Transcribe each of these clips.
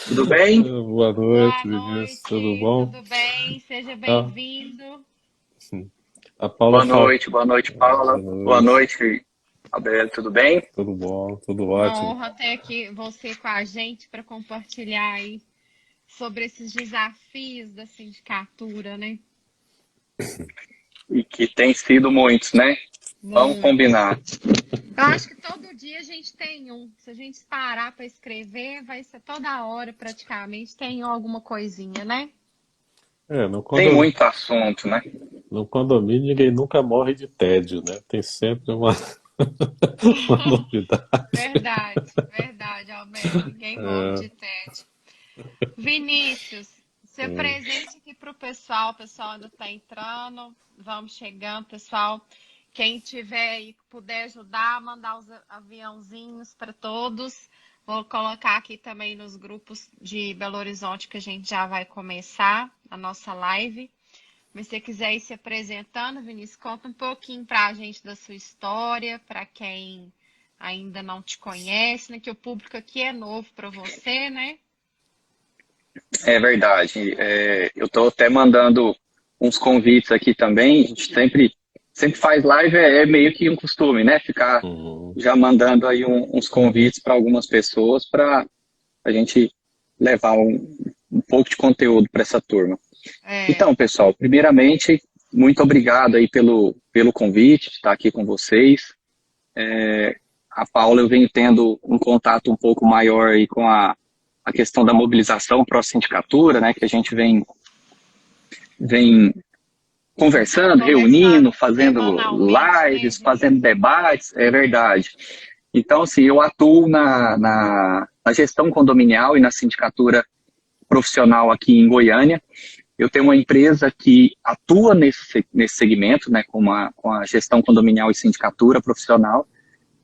Tudo bem? Boa Boa noite, Vinícius. Tudo noite, bom? tudo bem? Seja Ah, bem-vindo. sim. A Paula fala. Boa noite, Paula. Boa Boa noite. noite, Abel, tudo bem? Tudo bom, tudo Uma ótimo. honra ter aqui você com a gente para compartilhar aí sobre esses desafios da sindicatura, né? E que tem sido muitos, né? Vamos Muitos. combinar. Eu acho que todo dia a gente tem um. Se a gente parar para escrever, vai ser toda hora praticamente tem alguma coisinha, né? É, Tem muito assunto, né? no condomínio ninguém nunca morre de tédio, né? Tem sempre uma, uma novidade. Verdade, verdade, Alberto. Ninguém morre de tédio. Vinícius, se apresente aqui para o pessoal ainda está entrando, vamos chegando, pessoal. Quem tiver aí que puder ajudar, mandar os aviãozinhos para todos. Vou colocar aqui também nos grupos de Belo Horizonte que a gente já vai começar a nossa live. Mas se você quiser ir se apresentando, Vinícius, conta um pouquinho para a gente da sua história, para quem ainda não te conhece, né? Que o público aqui é novo para você, né? É verdade. Eu estou até mandando uns convites aqui também. A gente sempre faz live, é meio que um costume, né? Ficar Uhum. já mandando aí uns convites para algumas pessoas para a gente levar um pouco de conteúdo para essa turma. É. Então, pessoal, primeiramente, muito obrigado aí pelo convite de estar aqui com vocês. A Paula, eu venho tendo um contato um pouco maior aí com a questão da mobilização pró-sindicatura, né, que a gente vem conversando, reunindo, Conversando fazendo semanalmente, né, lives, fazendo Vinícius? debates, é verdade. Então, assim, eu atuo na gestão condominial e na sindicatura profissional aqui em Goiânia. Eu tenho uma empresa que atua nesse segmento, né, com a gestão condominial e sindicatura profissional.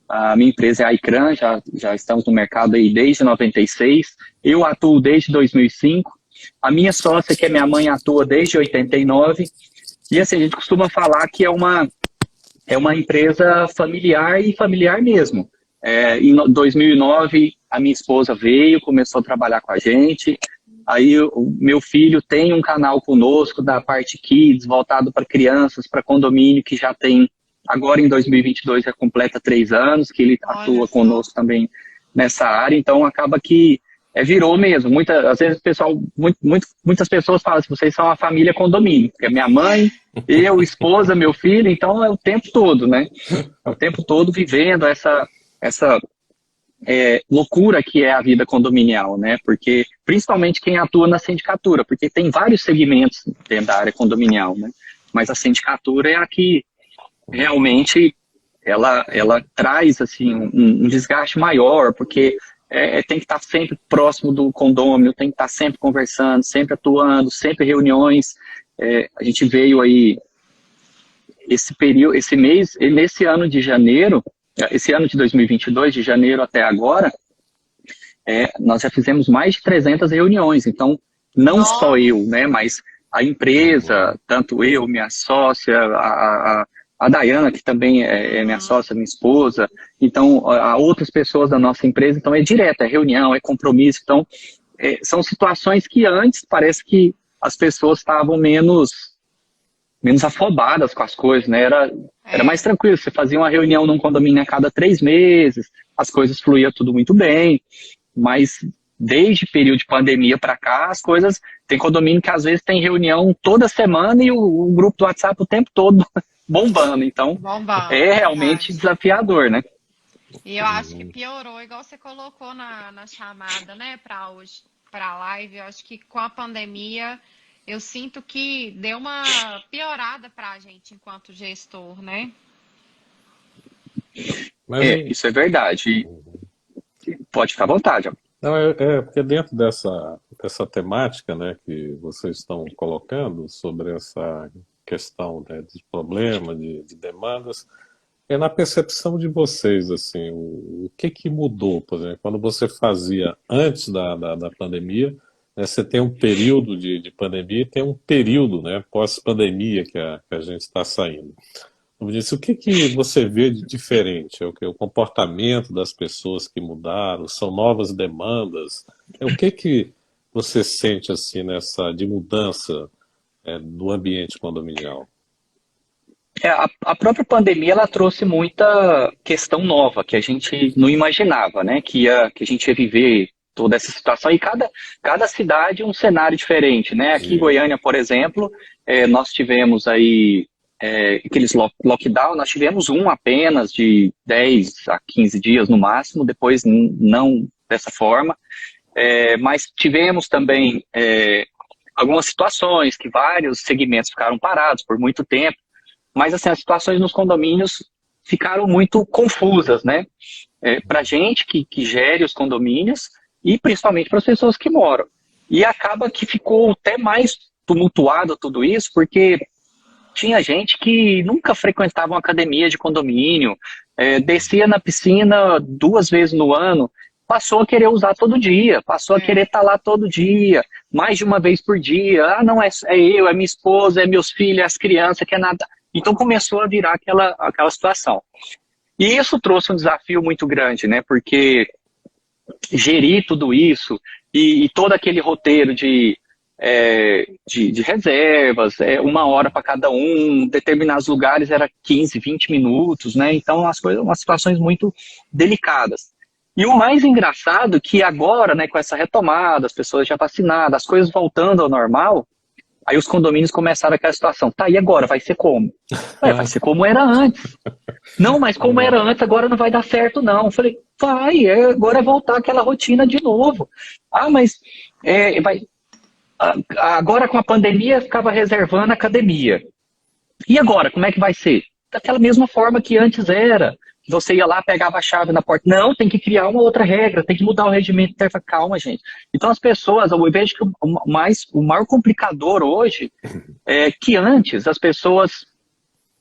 A minha empresa é a ICRAN, já estamos no mercado aí desde 96. Eu atuo desde 2005. A minha sócia, que é minha mãe, atua desde 89. E assim, a gente costuma falar que é uma empresa familiar e familiar mesmo. Em 2009, a minha esposa veio, começou a trabalhar com a gente. Aí o meu filho tem um canal conosco da parte Kids, voltado para crianças, para condomínio, que já tem, agora em 2022 já completa 3 anos, que ele Olha atua só. conosco também nessa área. Então acaba que virou mesmo. Às vezes o pessoal, muitas pessoas falam assim, vocês são uma família condomínio, porque é minha mãe, eu, esposa, meu filho, então é o tempo todo, né? É o tempo todo vivendo essa loucura que é a vida condominial, né? Porque, principalmente quem atua na sindicatura, porque tem vários segmentos dentro da área condominial, né? Mas a sindicatura é a que realmente ela traz assim um desgaste maior, porque tem que estar sempre próximo do condômino, tem que estar sempre conversando, sempre atuando, sempre reuniões. A gente veio aí esse período, esse mês, nesse ano de janeiro, esse ano de 2022, de janeiro até agora, nós já fizemos mais de 300 reuniões. Então, não só eu, Nossa, né, mas a empresa, Uhum. tanto eu, minha sócia, a Dayana, que também é minha uhum, sócia, minha esposa, então, a outras pessoas da nossa empresa, então é direto, é reunião, é compromisso. Então, são situações que antes parece que as pessoas estavam menos afobadas com as coisas, né? Era mais é. tranquilo. Você fazia uma reunião num condomínio a cada 3 meses, as coisas fluíam tudo muito bem, mas desde período de pandemia para cá, as coisas. Tem condomínio que às vezes tem reunião toda semana e o grupo do WhatsApp o tempo todo bombando. Então, Bombando, é realmente verdade. desafiador, né? E eu acho que piorou, igual você colocou na chamada, né, para hoje, para a live. Eu acho que com a pandemia, eu sinto que deu uma piorada para a gente enquanto gestor, né? Mas Isso é verdade. E pode ficar à vontade. Ó. não, porque dentro dessa temática, né, que vocês estão colocando sobre essa questão, né, de problema, de demandas, é na percepção de vocês, assim, o que que mudou, por exemplo, quando você fazia antes da pandemia, né, você tem um período de pandemia e tem um período, né, pós-pandemia que a gente está saindo. Vinícius, o que que você vê de diferente? É o comportamento das pessoas que mudaram? São novas demandas? O que que você sente assim de mudança do ambiente condominial? A própria pandemia ela trouxe muita questão nova que a gente não imaginava, né? Que a gente ia viver toda essa situação e cada cidade um cenário diferente, né? Aqui em Isso. Goiânia, por exemplo, nós tivemos aí aqueles lockdown, nós tivemos um apenas de 10 a 15 dias no máximo, depois não dessa forma. Mas tivemos também algumas situações que vários segmentos ficaram parados por muito tempo, mas assim, as situações nos condomínios ficaram muito confusas, né? Para a gente que gere os condomínios e principalmente para as pessoas que moram. E acaba que ficou até mais tumultuado tudo isso, porque tinha gente que nunca frequentava uma academia de condomínio, descia na piscina 2 vezes no ano, passou a querer usar todo dia, passou a querer estar lá todo dia, mais de uma vez por dia. Ah, não, é eu, é minha esposa, é meus filhos, é as crianças, que é nada. Então começou a virar aquela situação. E isso trouxe um desafio muito grande, né? Porque gerir tudo isso e todo aquele roteiro de reservas, 1 hora para cada um, determinados lugares era 15, 20 minutos, né? Então as coisas, umas situações muito delicadas. E o mais engraçado é que agora, né, com essa retomada, as pessoas já vacinadas, as coisas voltando ao normal, aí os condomínios começaram aquela situação. Tá, e agora? Vai ser como? Vai ser como era antes. Não, mas como era antes, agora não vai dar certo, não. Eu falei, agora é voltar àquela rotina de novo. Ah, mas agora com a pandemia ficava reservando a academia. E agora, como é que vai ser? Daquela mesma forma que antes era. Você ia lá, pegava a chave na porta. Não, tem que criar uma outra regra, tem que mudar o regimento. Calma, gente. Então as pessoas, eu vejo que o maior complicador hoje é que antes as pessoas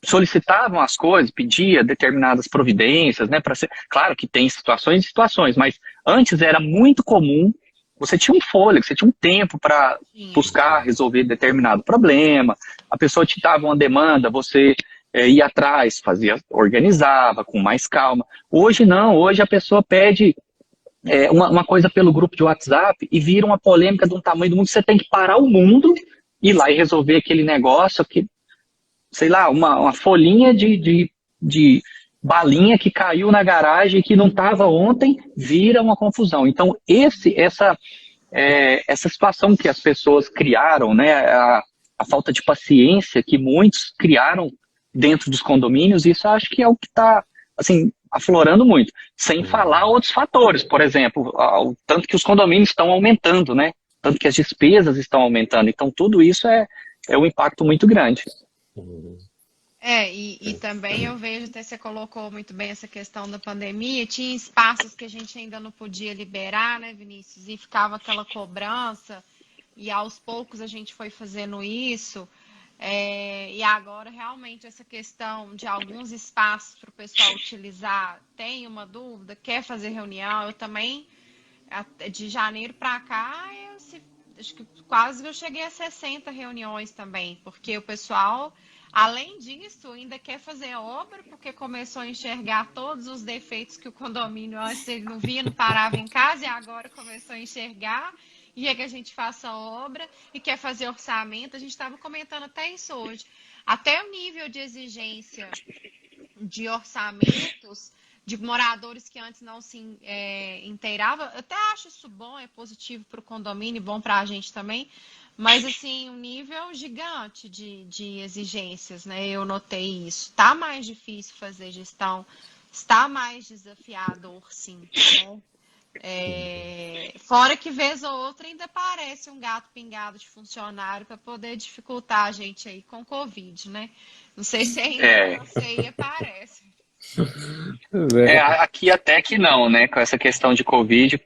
solicitavam as coisas, pedia determinadas providências, né? Claro que tem situações e situações, mas antes era muito comum, você tinha um fôlego, você tinha um tempo para buscar resolver determinado problema, a pessoa te dava uma demanda, você ia atrás, organizava com mais calma. Hoje não, hoje a pessoa pede uma coisa pelo grupo de WhatsApp e vira uma polêmica de um tamanho do mundo, você tem que parar o mundo, ir lá e resolver aquele negócio, que, sei lá, uma folhinha de balinha que caiu na garagem que não estava ontem, vira uma confusão. Então, essa situação que as pessoas criaram, né, a falta de paciência que muitos criaram dentro dos condomínios, isso acho que é o que está, assim, aflorando muito. Sem falar outros fatores, por exemplo, o tanto que os condomínios estão aumentando, né? Tanto que as despesas estão aumentando. Então, tudo isso é um impacto muito grande. E também eu vejo, até você colocou muito bem essa questão da pandemia, tinha espaços que a gente ainda não podia liberar, né, Vinícius? E ficava aquela cobrança, e aos poucos a gente foi fazendo isso. E agora, realmente, essa questão de alguns espaços para o pessoal utilizar, tem uma dúvida, quer fazer reunião, eu também, de janeiro para cá, acho que quase eu cheguei a 60 reuniões também, porque o pessoal, além disso, ainda quer fazer obra, porque começou a enxergar todos os defeitos que o condomínio antes ele não via, não parava em casa, e agora começou a enxergar, e é que a gente faça obra e quer fazer orçamento. A gente estava comentando até isso hoje. Até o nível de exigência de orçamentos de moradores que antes não se inteiravam, eu até acho isso bom, é positivo para o condomínio, bom para a gente também, mas assim, um nível gigante de exigências, né? Eu notei isso. Está mais difícil fazer gestão, está mais desafiador, sim, né? Fora que vez ou outra ainda aparece um gato pingado de funcionário para poder dificultar a gente aí com Covid, né? Não sei se ainda não sei, aparece. Aqui até que não, né? Com essa questão de Covid,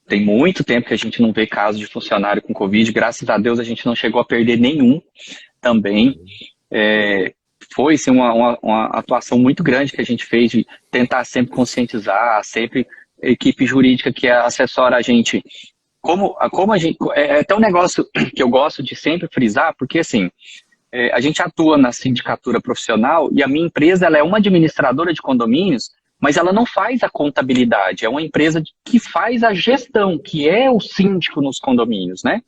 tem muito tempo que a gente não vê caso de funcionário com Covid. Graças a Deus a gente não chegou a perder nenhum também. Foi sim, uma atuação muito grande que a gente fez de tentar sempre conscientizar, sempre a equipe jurídica que assessora a gente. Como a gente, é até um negócio que eu gosto de sempre frisar, porque assim, a gente atua na sindicatura profissional e a minha empresa ela é uma administradora de condomínios, mas ela não faz a contabilidade, é uma empresa que faz a gestão, que é o síndico nos condomínios, né?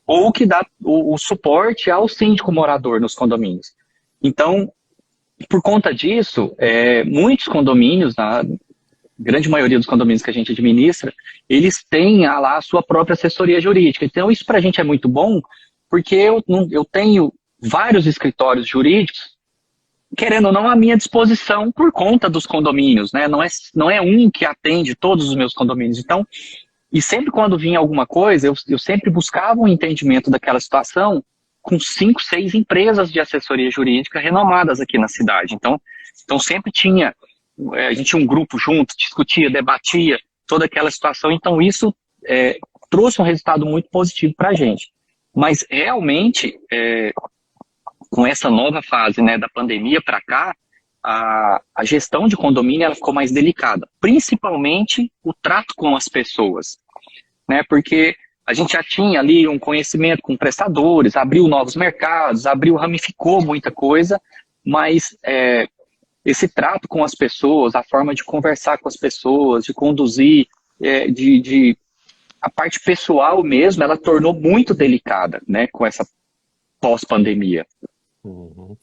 Ou que dá o suporte ao síndico morador nos condomínios. Então, por conta disso, muitos condomínios, na grande maioria dos condomínios que a gente administra, eles têm lá a sua própria assessoria jurídica. Então, isso para a gente é muito bom, porque eu tenho vários escritórios jurídicos, querendo ou não, à minha disposição por conta dos condomínios, né? Não é um que atende todos os meus condomínios. Então, e sempre quando vinha alguma coisa, eu sempre buscava um entendimento daquela situação com 5, 6 empresas de assessoria jurídica renomadas aqui na cidade. Então sempre tinha, a gente tinha um grupo junto, discutia, debatia toda aquela situação. Então isso trouxe um resultado muito positivo para a gente. Mas realmente, com essa nova fase, né, da pandemia para cá, a gestão de condomínio ela ficou mais delicada, principalmente o trato com as pessoas, né, porque a gente já tinha ali um conhecimento com prestadores, abriu novos mercados, ramificou muita coisa, mas esse trato com as pessoas, a forma de conversar com as pessoas, de conduzir, a parte pessoal mesmo, ela tornou muito delicada, né, com essa pós-pandemia. Uhum.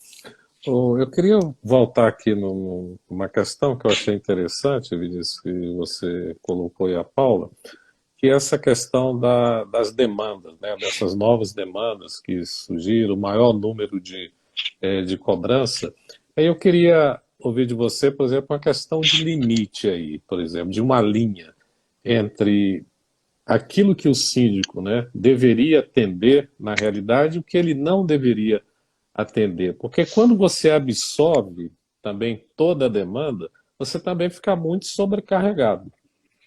Eu queria voltar aqui numa questão que eu achei interessante, Vinícius, que você colocou aí a Paula, que é essa questão das demandas, né, dessas novas demandas que surgiram, o maior número de cobrança. Aí eu queria ouvir de você, por exemplo, uma questão de limite aí, por exemplo, de uma linha entre aquilo que o síndico, né, deveria atender na realidade e o que ele não deveria atender. Porque quando você absorve também toda a demanda, você também fica muito sobrecarregado,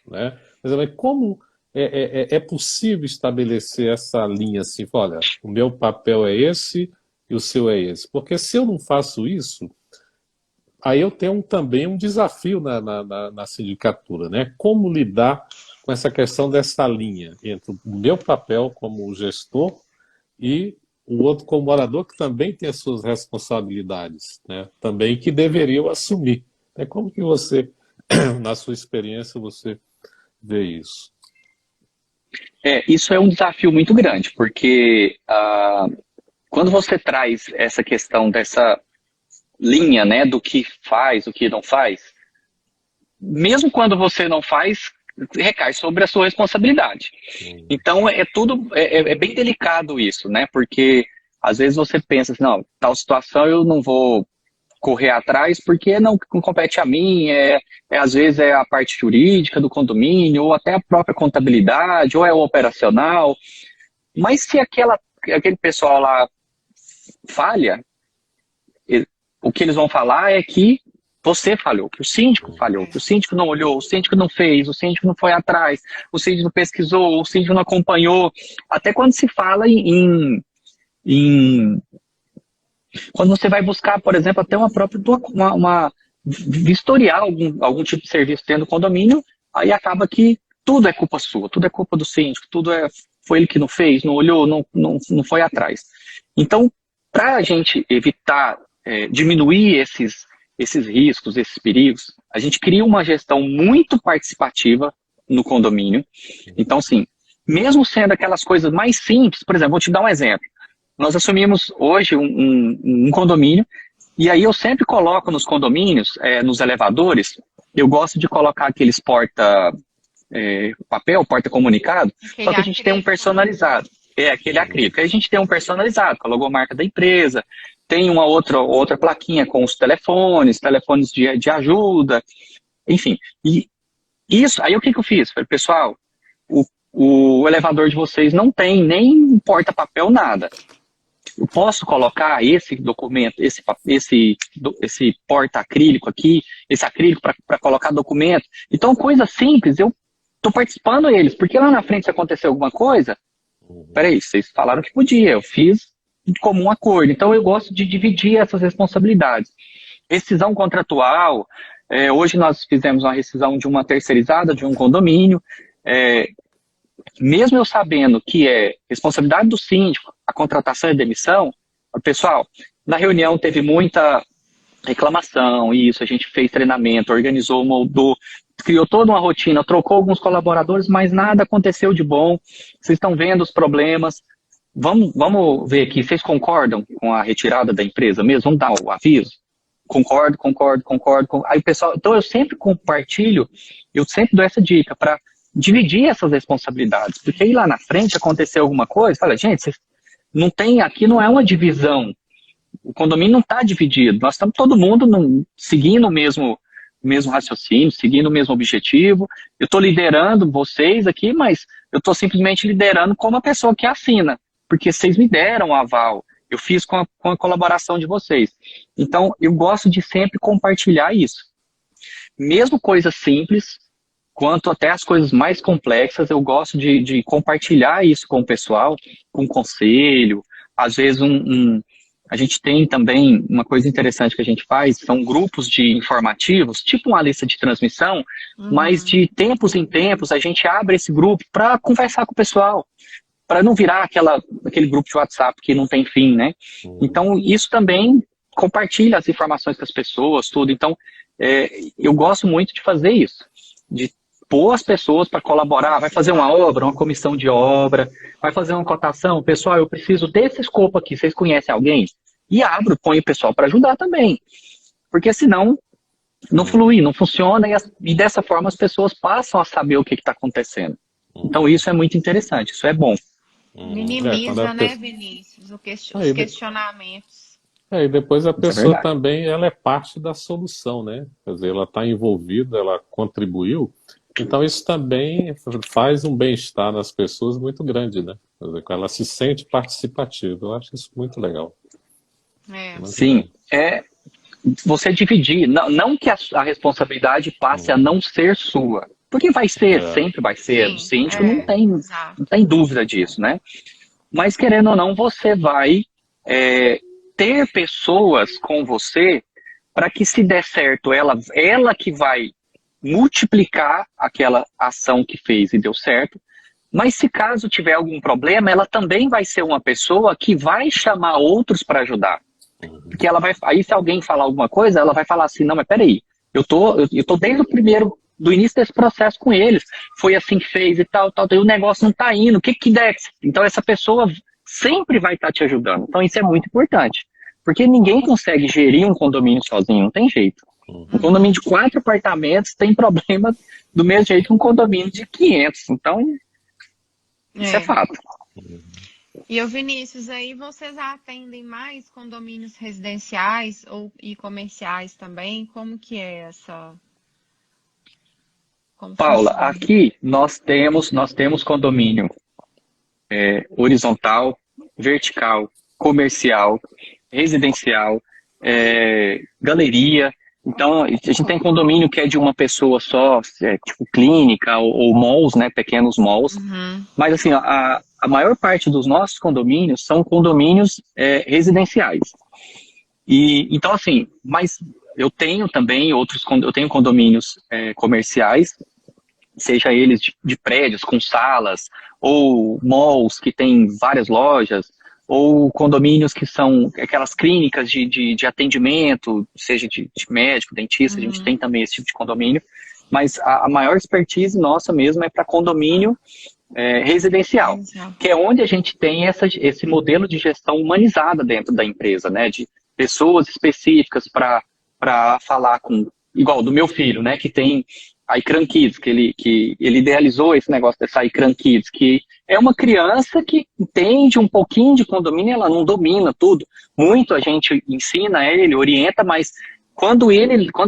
né? Mas como é possível estabelecer essa linha assim, olha, o meu papel é esse e o seu é esse? Porque se eu não faço isso, aí eu tenho também um desafio na sindicatura, né? Como lidar com essa questão dessa linha entre o meu papel como gestor e o outro como morador, que também tem as suas responsabilidades, né? Também que deveriam assumir. Como que você, na sua experiência, você vê isso? Isso é um desafio muito grande, porque quando você traz essa questão dessa linha, né, do que faz, o que não faz, mesmo quando você não faz, recai sobre a sua responsabilidade. Então é bem delicado isso, né? Porque às vezes você pensa assim, não, tal situação eu não vou correr atrás porque não compete a mim, às vezes é a parte jurídica do condomínio, ou até a própria contabilidade, ou é o operacional. Mas se aquele pessoal lá falha, o que eles vão falar é que você falhou, que o síndico falhou, que o síndico não olhou, o síndico não fez, o síndico não foi atrás, o síndico não pesquisou, o síndico não acompanhou. Até quando se fala quando você vai buscar, por exemplo, até uma vistoriar algum tipo de serviço dentro do condomínio, aí acaba que tudo é culpa sua, tudo é culpa do síndico, foi ele que não fez, não olhou, não foi atrás. Então, para a gente evitar, diminuir esses riscos, esses perigos, a gente cria uma gestão muito participativa no condomínio. Então, assim, mesmo sendo aquelas coisas mais simples, por exemplo, vou te dar um exemplo. Nós assumimos hoje um condomínio, e aí eu sempre coloco nos condomínios, nos elevadores, eu gosto de colocar aqueles papel, porta-comunicado, só que a gente tem um personalizado. Aquele acrílico. Aí a gente tem um personalizado, com a logomarca da empresa, tem uma outra plaquinha com os telefones de ajuda, enfim. E isso, aí o que eu fiz? Falei, pessoal, o elevador de vocês não tem nem porta-papel, nada. Eu posso colocar esse documento, esse porta-acrílico aqui, esse acrílico para colocar documento. Então, coisa simples, eu estou participando deles, porque lá na frente, se acontecer alguma coisa, peraí, vocês falaram que podia, eu fiz de comum acordo. Então, eu gosto de dividir essas responsabilidades. Rescisão contratual, hoje nós fizemos uma rescisão de uma terceirizada, de um condomínio, mesmo eu sabendo que é responsabilidade do síndico, a contratação e demissão, Pessoal, na reunião teve muita reclamação, isso, a gente fez treinamento, organizou, moldou, criou toda uma rotina, trocou alguns colaboradores, mas nada aconteceu de bom. Vocês estão vendo os problemas. Vamos ver aqui, vocês concordam com a retirada da empresa mesmo? Vamos dar o aviso? Concordo. Aí o pessoal, então eu sempre compartilho, eu sempre dou essa dica para dividir essas responsabilidades, porque aí lá na frente aconteceu alguma coisa, fala, gente, vocês não tem, aqui não é uma divisão, o condomínio não está dividido, nós estamos todo mundo seguindo o mesmo raciocínio, seguindo o mesmo objetivo, eu estou liderando vocês aqui, mas eu estou simplesmente liderando como a pessoa que assina, porque vocês me deram o aval, eu fiz com a colaboração de vocês. Então, eu gosto de sempre compartilhar isso. Mesmo coisas simples, quanto até as coisas mais complexas, eu gosto de compartilhar isso com o pessoal, com o conselho. Às vezes, a gente tem também uma coisa interessante que a gente faz, são grupos de informativos, tipo uma lista de transmissão, mas de tempos em tempos a gente abre esse grupo para conversar com o pessoal, para não virar aquele grupo de WhatsApp que não tem fim, né? Então, isso também compartilha as informações com as pessoas, tudo. Então, eu gosto muito de fazer isso, de pôr as pessoas para colaborar, vai fazer uma obra, uma comissão de obra, vai fazer uma cotação, pessoal, eu preciso desse escopo aqui, vocês conhecem alguém? E põe o pessoal para ajudar também, porque senão não flui, não funciona, e dessa forma as pessoas passam a saber o que está acontecendo. Então isso é muito interessante, isso é bom. Minimiza, né, Vinícius, os questionamentos. E depois a pessoa também, ela é parte da solução, né? Quer dizer, ela está envolvida, ela contribuiu. Então isso também faz um bem-estar nas pessoas muito grande, né? Quer dizer, ela se sente participativa. Eu acho isso muito legal. Sim, você dividir, não que a responsabilidade passe a não ser sua. Porque vai ser, sempre vai ser. O síndico não tem dúvida disso, né? Mas, querendo ou não, você vai ter pessoas com você para que, se der certo, ela que vai multiplicar aquela ação que fez e deu certo. Mas, se caso tiver algum problema, ela também vai ser uma pessoa que vai chamar outros para ajudar. Porque aí, se alguém falar alguma coisa, ela vai falar assim, não, mas peraí, eu tô desde do início desse processo com eles, foi assim que fez e tal, e o negócio não está indo, o que der? Então essa pessoa sempre vai estar te ajudando. Então isso é muito importante, porque ninguém consegue gerir um condomínio sozinho, não tem jeito. Um condomínio de 4 apartamentos tem problema do mesmo jeito que um condomínio de 500, então isso é fato. E o Vinícius, aí vocês atendem mais condomínios residenciais e comerciais também? Como que é essa... Paula, aqui nós temos condomínio horizontal, vertical, comercial, residencial, galeria. Então, a gente tem condomínio que é de uma pessoa só, tipo clínica ou malls, né, pequenos malls. Mas assim, a maior parte dos nossos condomínios são condomínios residenciais. Então assim, mas eu tenho também eu tenho condomínios comerciais, seja eles de prédios com salas, ou malls que tem várias lojas, ou condomínios que são aquelas clínicas de atendimento, seja de médico, dentista, a gente tem também esse tipo de condomínio, mas a maior expertise nossa mesmo é para condomínio residencial, que é onde a gente tem esse modelo de gestão humanizada dentro da empresa, né, de pessoas específicas para falar com, igual do meu filho, né, que tem a iCran Kids, que ele idealizou esse negócio dessa iCran Kids, que é uma criança que entende um pouquinho de condomínio, ela não domina tudo. Muito a gente ensina ele, orienta, mas quando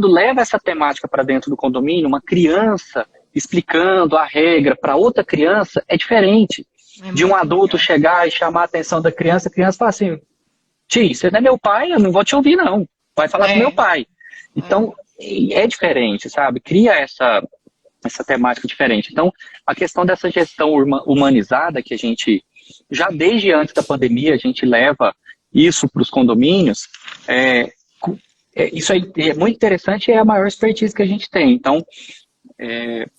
leva essa temática para dentro do condomínio, uma criança explicando a regra para outra criança, é diferente de um adulto chegar e chamar a atenção da criança, a criança fala assim, tio, você não é meu pai, eu não vou te ouvir não, vai falar com meu pai. Então, é diferente, sabe? Cria essa temática diferente. Então, a questão dessa gestão humanizada, que a gente, já desde antes da pandemia, a gente leva isso para os condomínios, isso aí é muito interessante, é a maior expertise que a gente tem. Então,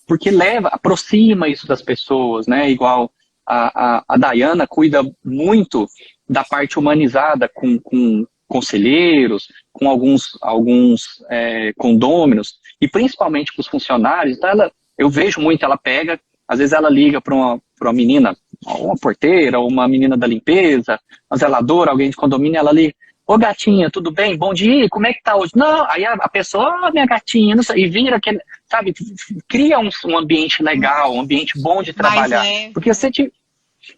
porque aproxima isso das pessoas, né? Igual a Dayana cuida muito da parte humanizada com conselheiros, com alguns condôminos, e principalmente com os funcionários. Então eu vejo muito, ela pega, às vezes ela liga para uma menina, uma porteira, uma menina da limpeza, uma zeladora, alguém de condomínio, ela liga: ô gatinha, tudo bem? Bom dia, como é que tá hoje? Não, aí a pessoa, minha gatinha, não sei, e vira aquele, sabe, cria um ambiente legal, um ambiente bom de trabalhar. Porque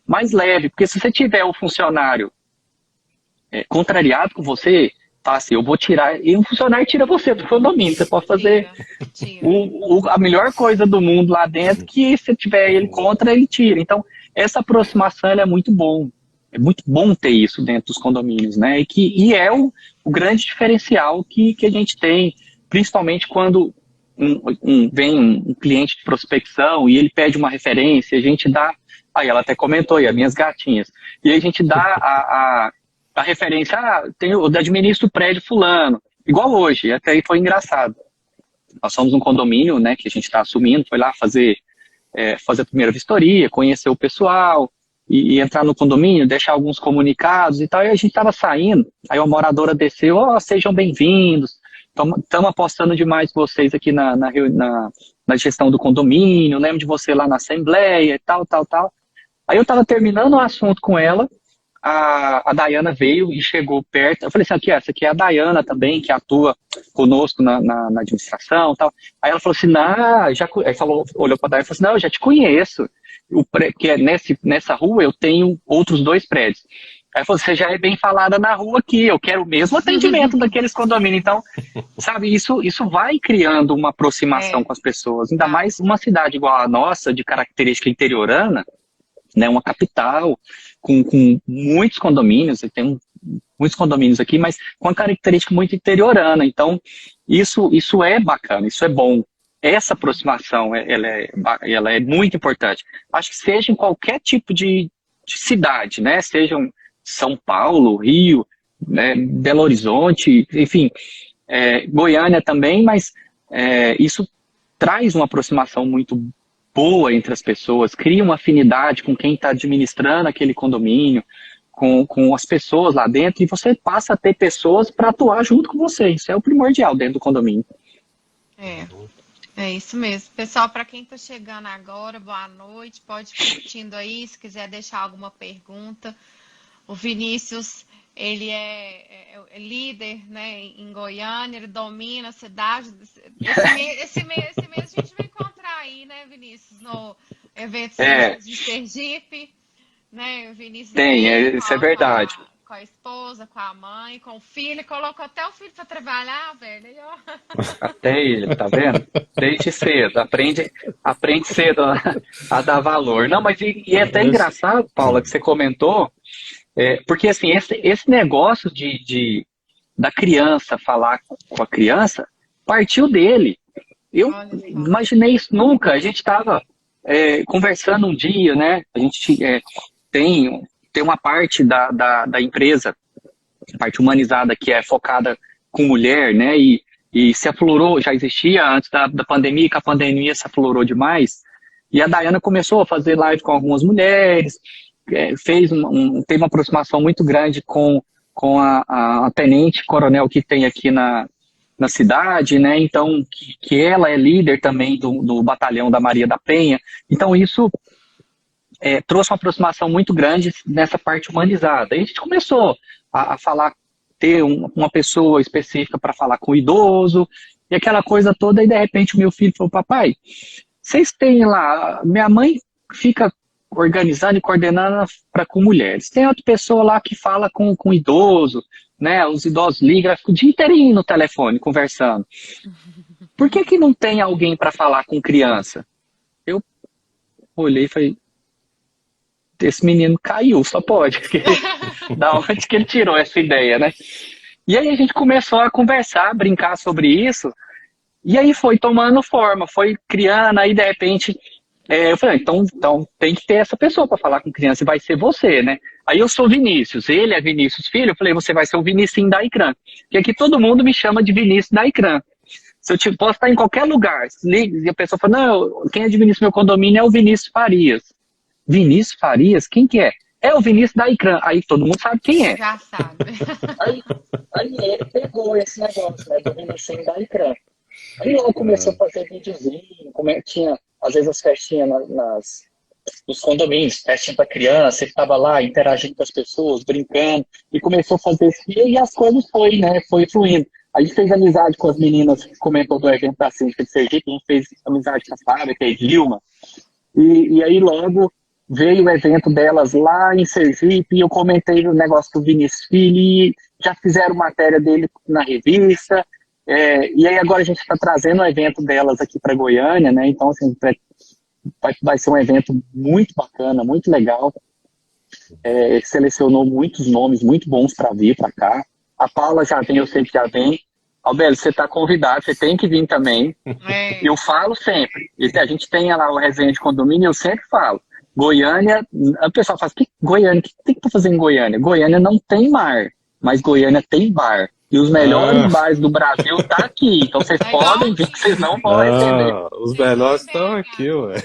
mais leve, porque se você tiver o funcionário contrariado com você, fala assim, eu vou tirar, e um funcionário tira você do condomínio, você pode fazer tira. A melhor coisa do mundo lá dentro, que se tiver ele contra, ele tira. Então, essa aproximação, ela é muito bom. É muito bom ter isso dentro dos condomínios, né? E é o grande diferencial que a gente tem, principalmente quando vem um cliente de prospecção e ele pede uma referência, a gente dá, aí ela até comentou aí, as minhas gatinhas, e aí a gente dá a referência, eu administro o prédio fulano, igual hoje, até aí foi engraçado. Nós somos um condomínio, né, que a gente está assumindo, foi lá fazer a primeira vistoria, conhecer o pessoal, e entrar no condomínio, deixar alguns comunicados e tal, e a gente estava saindo, aí uma moradora desceu: sejam bem-vindos, estamos apostando demais vocês aqui na gestão do condomínio, lembro de você lá na assembleia e tal. Aí eu estava terminando o assunto com ela, a Dayana veio e chegou perto. Eu falei assim: essa aqui é a Dayana também, que atua conosco na administração e tal. Aí ela falou assim: aí olhou para a Dayana e falou assim: não, eu já te conheço, que nessa rua eu tenho outros 2 prédios. Aí falou: você já é bem falada na rua aqui, eu quero o mesmo atendimento daqueles condomínios. Então, sabe, isso vai criando uma aproximação com as pessoas, ainda mais uma cidade igual a nossa, de característica interiorana, né, uma capital, com muitos condomínios, tem muitos condomínios aqui, mas com uma característica muito interiorana. Então, isso é bacana, isso é bom. Essa aproximação, ela é muito importante. Acho que seja em qualquer tipo de cidade, né? Sejam São Paulo, Rio, né, Belo Horizonte, enfim, Goiânia também, mas isso traz uma aproximação muito boa entre as pessoas, cria uma afinidade com quem está administrando aquele condomínio, com as pessoas lá dentro, e você passa a ter pessoas para atuar junto com você. Isso é o primordial dentro do condomínio. É isso mesmo. Pessoal, para quem está chegando agora, boa noite, pode ir curtindo aí, se quiser deixar alguma pergunta. O Vinícius, ele é líder, né, em Goiânia, ele domina a cidade. Esse mês a gente vai encontrar aí, né, Vinícius, no evento de Sergipe, né, o Vinícius isso é verdade. Com a esposa, com a mãe, com o filho, colocou até o filho para trabalhar, velho. Até ele, tá vendo? Desde cedo, aprende cedo a dar valor. Não, mas é até engraçado, Paula, que você comentou, porque assim, esse negócio da criança falar com a criança partiu dele. Eu imaginei isso nunca. A gente estava conversando um dia, né? A gente tem uma parte da empresa, a parte humanizada, que é focada com mulher, né? E se aflorou, já existia antes da pandemia, que a pandemia se aflorou demais. E a Dayana começou a fazer live com algumas mulheres, teve uma aproximação muito grande com a tenente coronel que tem aqui na cidade, né? Então, que ela é líder também do batalhão da Maria da Penha. Então, isso trouxe uma aproximação muito grande nessa parte humanizada. Aí a gente começou a falar, ter uma pessoa específica para falar com o idoso, e aquela coisa toda, e de repente o meu filho falou: papai, vocês têm lá, minha mãe fica organizando e coordenando com mulheres, tem outra pessoa lá que fala com o idoso, né? Os idosos ligam, ficam o dia inteirinho no telefone conversando. Por que não tem alguém para falar com criança? Eu olhei e falei: esse menino caiu, só pode. Da onde que ele tirou essa ideia, né? E aí a gente começou a conversar, brincar sobre isso, e aí foi tomando forma, foi criando, aí de repente, eu falei: então tem que ter essa pessoa para falar com criança, e vai ser você, né? Aí eu sou Vinícius, ele é Vinícius Filho, eu falei: você vai ser o Vinícius da Icran, porque aqui todo mundo me chama de Vinícius da Icran. Se eu posso estar em qualquer lugar, e a pessoa fala: não, quem administra meu condomínio é o Vinícius Farias. Vinícius Farias? Quem que é? é o Vinícius da Icran. Aí todo mundo sabe quem é. Já sabe. Aí ele pegou esse negócio, né, do Vinícius da Icran. Aí logo começou a fazer videozinho, tinha às vezes as festinhas nos condomínios, festinha para criança, ele estava lá interagindo com as pessoas, brincando, e começou a fazer isso, e as coisas foi fluindo. A gente fez amizade com as meninas que comentou do evento da Síndica de Sergipe, a gente fez amizade com a Fábio, que é a Dilma, e aí logo veio o evento delas lá em Sergipe, e eu comentei o negócio do Vinícius Filho, e já fizeram matéria dele na revista, e aí agora a gente está trazendo o evento delas aqui para Goiânia, né? Então, assim, vai ser um evento muito bacana, muito legal. Selecionou muitos nomes muito bons para vir para cá. A Paula já vem, eu sei que já vem. Albelo, você está convidado, você tem que vir também. Eu falo sempre. A gente tem lá o resenha de condomínio, eu sempre falo. Goiânia, o pessoal fala, Goiânia, o que tem para fazer em Goiânia? Goiânia não tem mar, mas Goiânia tem bar. E os melhores bares do Brasil tá aqui. Então vocês podem vir que vocês não vão receber. Os melhores estão aqui, ué.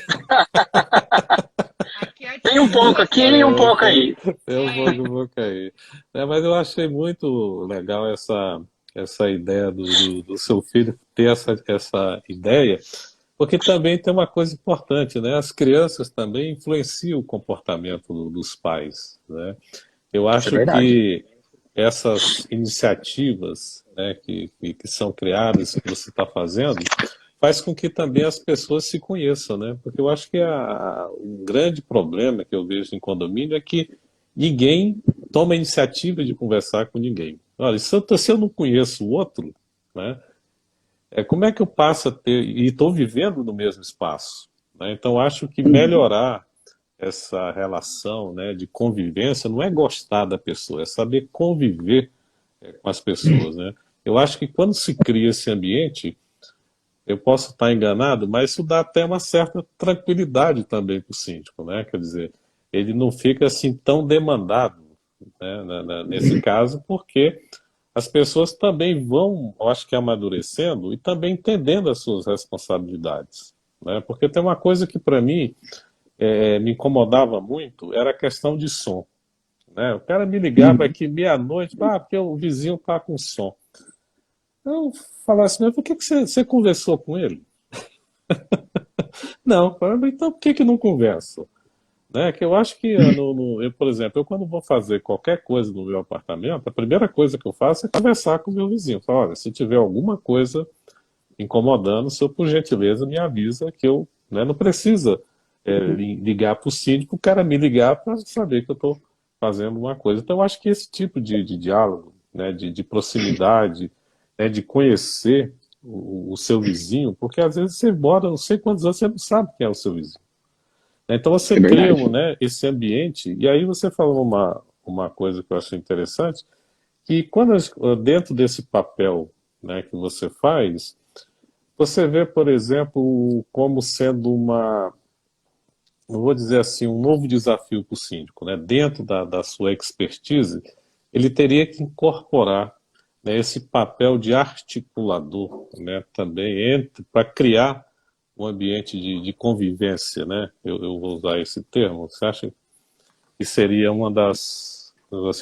Tem um pouco aqui e um pouco aí. Tem um pouco aí. Mas eu achei muito legal essa ideia do seu filho ter essa ideia, porque também tem uma coisa importante, né? As crianças também influenciam o comportamento dos pais, né? Eu acho que essas iniciativas, né, que são criadas, que você está fazendo, faz com que também as pessoas se conheçam, né? Porque eu acho que um grande problema que eu vejo em condomínio é que ninguém toma a iniciativa de conversar com ninguém. Olha, se eu não conheço o outro, né, como é que eu passo a ter... E estou vivendo no mesmo espaço, né? Então, acho que melhorar essa relação, né, de convivência não é gostar da pessoa, é saber conviver com as pessoas, né? Eu acho que quando se cria esse ambiente, eu posso estar enganado, mas isso dá até uma certa tranquilidade também para o síndico, né? Quer dizer, ele não fica assim tão demandado, né, nesse caso, porque as pessoas também vão, eu acho que amadurecendo e também entendendo as suas responsabilidades, né? Porque tem uma coisa que para mim me incomodava muito, era a questão de som, né? O cara me ligava aqui meia-noite, porque o vizinho está com som. Eu falava assim, mas por que você conversou com ele? Não, então por que não conversa? Né? Que eu acho que, por exemplo, eu quando vou fazer qualquer coisa no meu apartamento, a primeira coisa que eu faço é conversar com o meu vizinho. Falo, olha, se tiver alguma coisa incomodando, o senhor, por gentileza, me avisa que eu, né, não precisa ligar para o síndico, o cara me ligar para saber que eu estou fazendo uma coisa. Então, eu acho que esse tipo de diálogo, né, de proximidade, né, de conhecer o seu vizinho, porque às vezes você mora não sei quantos anos, você não sabe quem é o seu vizinho. Então você cria, né, esse ambiente, e aí você falou uma coisa que eu achei interessante, que dentro desse papel, né, que você faz, você vê, por exemplo, como sendo não vou dizer assim, um novo desafio para o síndico, né? Dentro da sua expertise, ele teria que incorporar, né, esse papel de articulador, né, também para criar um ambiente de convivência, né? Eu vou usar esse termo. Você acha que seria uma das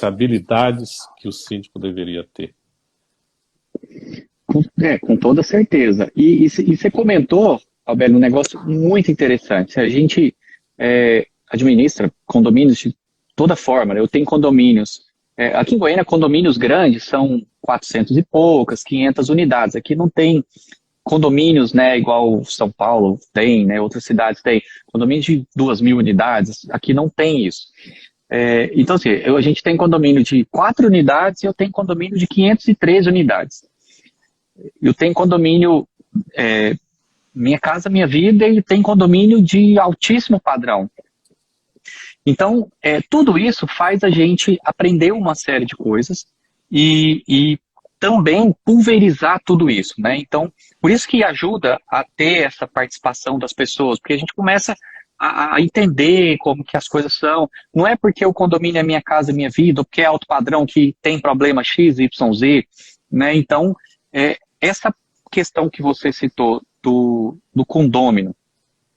habilidades que o síndico deveria ter? Com toda certeza. E você comentou, Alberto, um negócio muito interessante. A gente administra condomínios de toda forma, né? Eu tenho condomínios. Aqui em Goiânia, condomínios grandes são 400 e poucas, 500 unidades. Aqui não tem condomínios, né, igual São Paulo tem, né, outras cidades têm. Condomínios de 2.000 unidades, aqui não tem isso. Então, assim, a gente tem condomínio de 4 unidades e eu tenho condomínio de 503 unidades. Eu tenho condomínio Minha Casa Minha Vida e tem condomínio de altíssimo padrão. Então, tudo isso faz a gente aprender uma série de coisas e também pulverizar tudo isso, né? Então, por isso que ajuda a ter essa participação das pessoas, porque a gente começa a entender como que as coisas são. Não é porque o condomínio é Minha Casa Minha Vida, ou porque é alto padrão que tem problema X, Y, Z, né? Então, essa questão que você citou do condômino,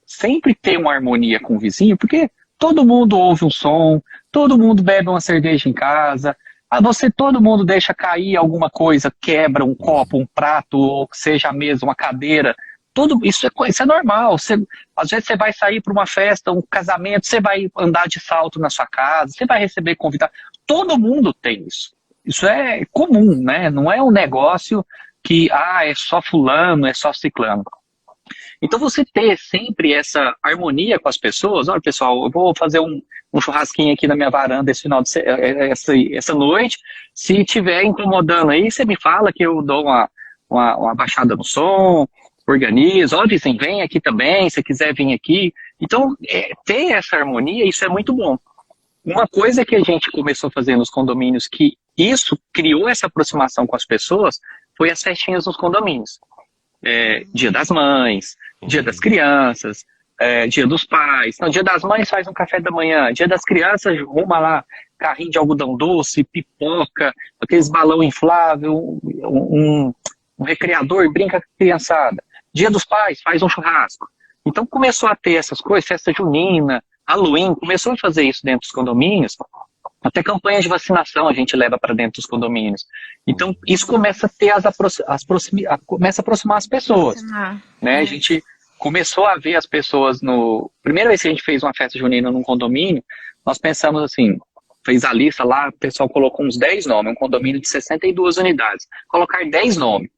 sempre ter uma harmonia com o vizinho, porque todo mundo ouve um som, todo mundo bebe uma cerveja em casa, todo mundo deixa cair alguma coisa, quebra um copo, um prato, ou que seja a mesa, uma cadeira. Isso é normal. Às vezes você vai sair para uma festa, um casamento, você vai andar de salto na sua casa, você vai receber convidado. Todo mundo tem isso. Isso é comum, né? Não é um negócio que é só fulano, é só ciclano. Então você ter sempre essa harmonia com as pessoas. Olha, pessoal, eu vou fazer um churrasquinho aqui na minha varanda essa noite. Se estiver incomodando aí, você me fala que eu dou uma baixada no som, organizo. Ó, dizem, vem aqui também, se quiser vir aqui. Então, ter essa harmonia, isso é muito bom. Uma coisa que a gente começou a fazer nos condomínios, que isso criou essa aproximação com as pessoas, foi as festinhas nos condomínios. Dia das Mães, Dia das Crianças, Dia dos Pais. Não, Dia das Mães faz um café da manhã. Dia das Crianças, arruma lá carrinho de algodão doce, pipoca, aqueles balão inflável, um recreador, brinca com a criançada. Dia dos Pais, faz um churrasco. Então começou a ter essas coisas, festa junina, Halloween, começou a fazer isso dentro dos condomínios. Até campanha de vacinação a gente leva para dentro dos condomínios. Então, isso começa a ter começa a aproximar as pessoas. Né? A gente começou a ver as pessoas Primeira vez que a gente fez uma festa junina num condomínio, nós pensamos assim, fez a lista lá, o pessoal colocou uns 10 nomes, um condomínio de 62 unidades. Colocar 10 nomes.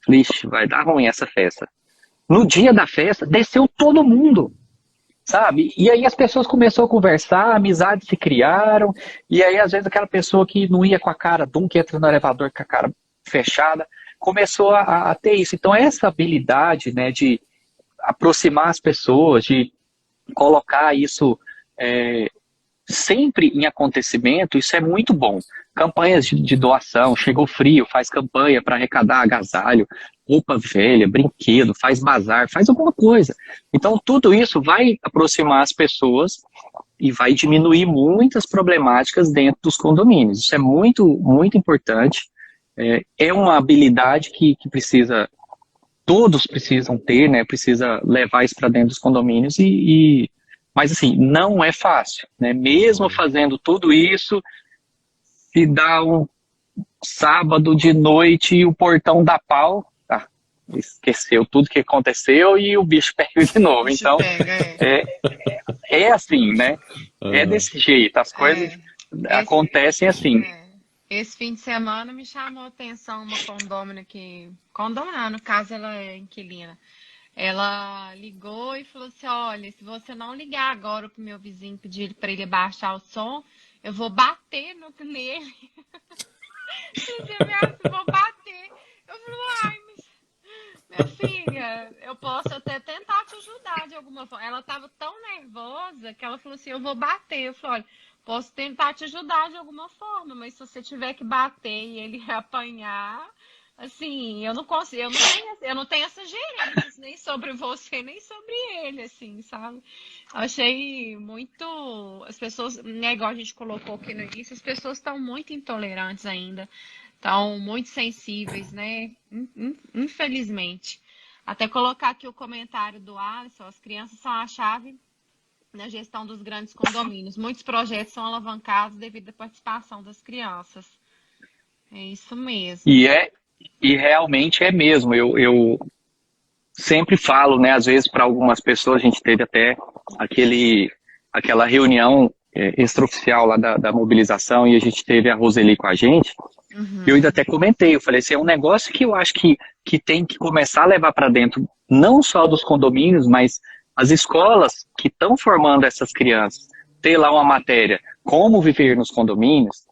Ixi, vai dar ruim essa festa. No dia da festa, desceu todo mundo. Sabe? E aí as pessoas começaram a conversar, amizades se criaram, e aí às vezes aquela pessoa que não ia com a cara que entra no elevador com a cara fechada, começou a ter isso. Então essa habilidade, né, de aproximar as pessoas, de colocar isso sempre em acontecimento, isso é muito bom. Campanhas de doação, chegou frio, faz campanha para arrecadar agasalho, roupa velha, brinquedo, faz bazar, faz alguma coisa. Então tudo isso vai aproximar as pessoas e vai diminuir muitas problemáticas dentro dos condomínios. Isso é muito, muito importante. É uma habilidade que todos precisam ter, né? Precisa levar isso para dentro dos condomínios mas assim, não é fácil, né? Mesmo fazendo tudo isso, se dá um sábado de noite e o portão dá pau, esqueceu tudo que aconteceu e o bicho pega de novo. Então, é assim, né? É desse jeito, as coisas acontecem assim. Esse fim de semana me chamou a atenção uma condômina não, no caso ela é inquilina. Ela ligou e falou assim, olha, se você não ligar agora pro meu vizinho pedir para ele baixar o som, eu vou bater nele. Eu vou bater. Eu falei, minha filha, eu posso até tentar te ajudar de alguma forma. Ela estava tão nervosa que ela falou assim, eu vou bater. Eu falei, olha, posso tentar te ajudar de alguma forma, mas se você tiver que bater e ele apanhar, assim, eu não consigo, eu não tenho essas gerências, nem sobre você, nem sobre ele, assim, sabe? Eu achei muito, as pessoas, né, igual a gente colocou aqui no início, as pessoas estão muito intolerantes ainda, estão muito sensíveis, né? Infelizmente. Até colocar aqui o comentário do Alisson, as crianças são a chave na gestão dos grandes condomínios. Muitos projetos são alavancados devido à participação das crianças. É isso mesmo. E realmente é mesmo. Eu sempre falo, né? Às vezes para algumas pessoas, a gente teve até aquela reunião extraoficial lá da mobilização e a gente teve a Roseli com a gente. Eu ainda até comentei, eu falei assim, é um negócio que eu acho que tem que começar a levar para dentro, não só dos condomínios, mas as escolas que estão formando essas crianças, ter lá uma matéria, como viver nos condomínios,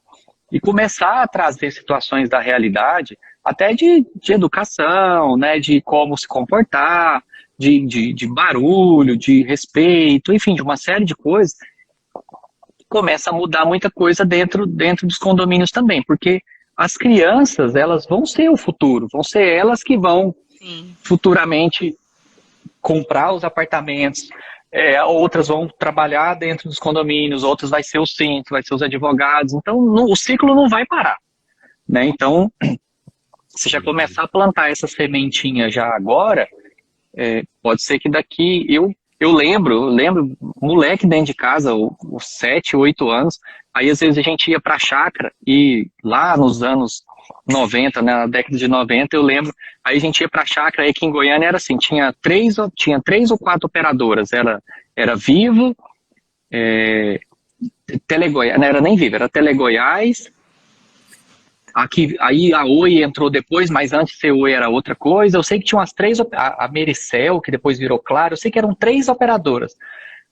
e começar a trazer situações da realidade, até de educação, né, de como se comportar, de barulho, de respeito, enfim, de uma série de coisas, começa a mudar muita coisa dentro dos condomínios também, porque as crianças, elas vão ser o futuro, vão ser elas que vão futuramente comprar os apartamentos, outras vão trabalhar dentro dos condomínios, outras vai ser o síndico, vai ser os advogados, então o ciclo não vai parar, né? Então, se já começar a plantar essa sementinha já agora, pode ser que daqui, eu eu lembro, moleque dentro de casa, os 7, 8 anos, aí às vezes a gente ia pra chácara e lá nos anos 90, né, na década de 90, eu lembro, aí a gente ia pra chácara, aí aqui em Goiânia era assim, tinha três ou quatro operadoras, era Vivo, Telegoiás, não era nem Vivo, era Telegoiás, aqui, aí a Oi entrou depois, mas antes de ser Oi era outra coisa. Eu sei que tinha umas três, a Mericel, que depois virou Claro, eu sei que eram três operadoras.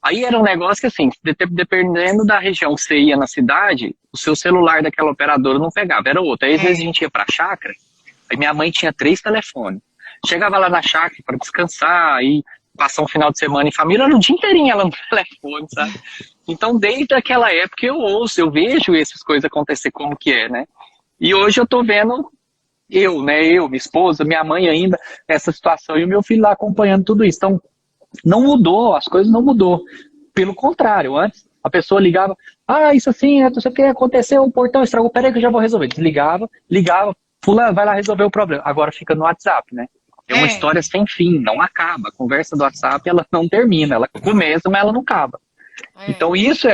Aí era um negócio que, assim, dependendo da região que você ia na cidade, o seu celular daquela operadora não pegava, era outra. Aí às vezes a gente ia pra chácara, aí minha mãe tinha 3 telefones. Chegava lá na chácara para descansar, aí passar um final de semana em família, era o dia inteirinho ela no telefone, sabe? Então, desde aquela época eu ouço, eu vejo essas coisas acontecer como que é, né? E hoje eu tô vendo minha esposa, minha mãe ainda, nessa situação, e o meu filho lá acompanhando tudo isso. Então, não mudou, as coisas não mudou. Pelo contrário, antes a pessoa ligava, isso assim, não sei o que aconteceu, o portão estragou, peraí que eu já vou resolver. Desligava, ligava, fulano, vai lá resolver o problema. Agora fica no WhatsApp, né? É uma história sem fim, não acaba. A conversa do WhatsApp, ela não termina, ela começa, mas ela não acaba. Então, isso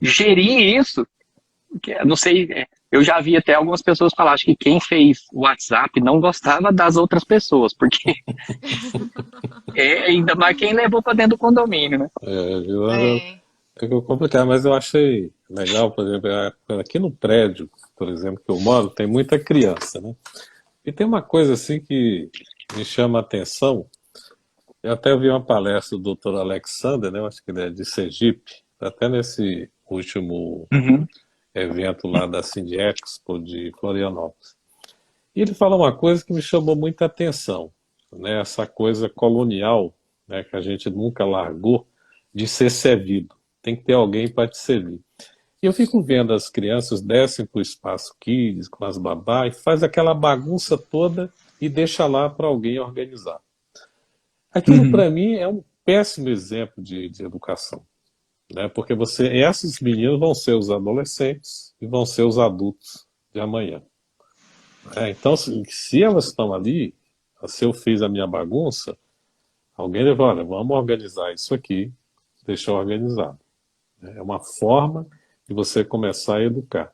gerir isso, não sei, eu já vi até algumas pessoas falar, acho que quem fez o WhatsApp não gostava das outras pessoas, porque ainda mais quem levou para dentro do condomínio, né? É complicado, mas eu achei legal, por exemplo, aqui no prédio, por exemplo, que eu moro, tem muita criança, né? E tem uma coisa assim que me chama a atenção. Eu até vi uma palestra do Dr. Alexander, né? Eu acho que ele é de Sergipe, até nesse último evento lá da Cindy Expo de Florianópolis. E ele fala uma coisa que me chamou muita atenção, né? Essa coisa colonial, né, que a gente nunca largou, de ser servido. Tem que ter alguém para te servir. E eu fico vendo as crianças descem para o espaço kids, com as babás, e faz aquela bagunça toda e deixa lá para alguém organizar. Aquilo, para mim, é um péssimo exemplo de educação. Né? Porque esses meninos vão ser os adolescentes e vão ser os adultos de amanhã. Então, se elas estão ali, se eu fiz a minha bagunça, alguém leva, olha, vamos organizar isso aqui, deixa organizado. É uma forma de você começar a educar.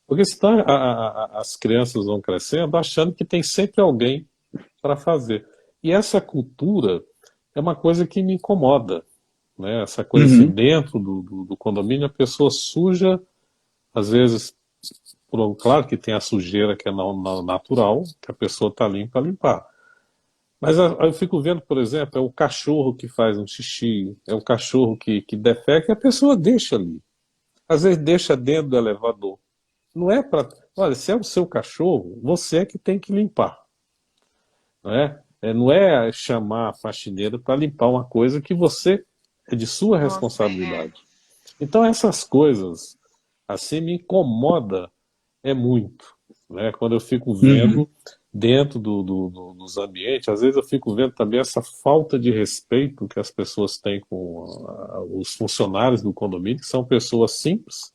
Porque senão as crianças vão crescendo achando que tem sempre alguém para fazer. E essa cultura é uma coisa que me incomoda. Né? Essa coisa assim, dentro do condomínio, a pessoa suja, às vezes, claro que tem a sujeira que é natural, que a pessoa está limpa para limpar. Mas eu fico vendo, por exemplo, é o cachorro que faz um xixi, é o cachorro que defeca e a pessoa deixa ali. Às vezes deixa dentro do elevador. Não é para... Olha, se é o seu cachorro, você é que tem que limpar. Não é? Não é chamar a faxineira para limpar uma coisa que você é de sua responsabilidade. Então essas coisas, assim, me incomoda muito. Né? Quando eu fico vendo dentro dos ambientes, às vezes eu fico vendo também essa falta de respeito que as pessoas têm com os funcionários do condomínio, que são pessoas simples,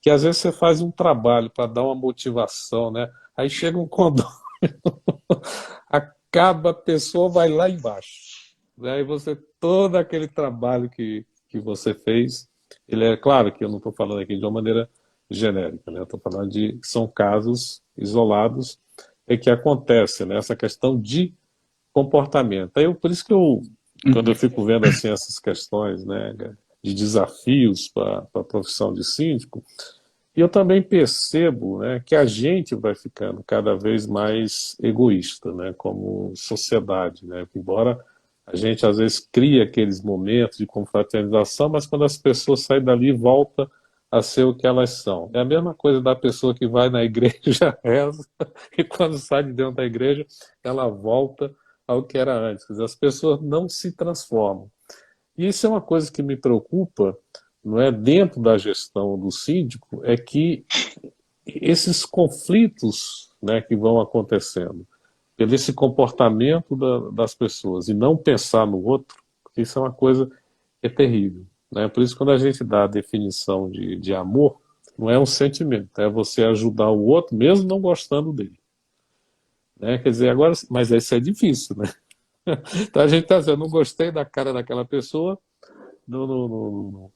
que às vezes você faz um trabalho para dar uma motivação, né? Aí chega um condomínio, acaba, a pessoa vai lá embaixo. Aí você, todo aquele trabalho que você fez, ele é claro que eu não estou falando aqui de uma maneira genérica, né? Eu estou falando que são casos isolados e que acontece, né? Essa questão de comportamento. Por isso que quando eu fico vendo assim, essas questões, né, de desafios para a profissão de síndico, eu também percebo, né, que a gente vai ficando cada vez mais egoísta, né, como sociedade, né? Embora a gente às vezes cria aqueles momentos de confraternização, mas quando as pessoas saem dali, volta a ser o que elas são. É a mesma coisa da pessoa que vai na igreja, reza, e quando sai de dentro da igreja, ela volta ao que era antes. Quer dizer, as pessoas não se transformam. E isso é uma coisa que me preocupa, não é, dentro da gestão do síndico, é que esses conflitos, né, que vão acontecendo, pelo esse comportamento das pessoas, e não pensar no outro, porque isso é uma coisa que é terrível. Né? Por isso, quando a gente dá a definição de amor, não é um sentimento, é você ajudar o outro, mesmo não gostando dele. Né? Quer dizer, agora, mas isso é difícil, né? Então a gente está dizendo, não gostei da cara daquela pessoa, não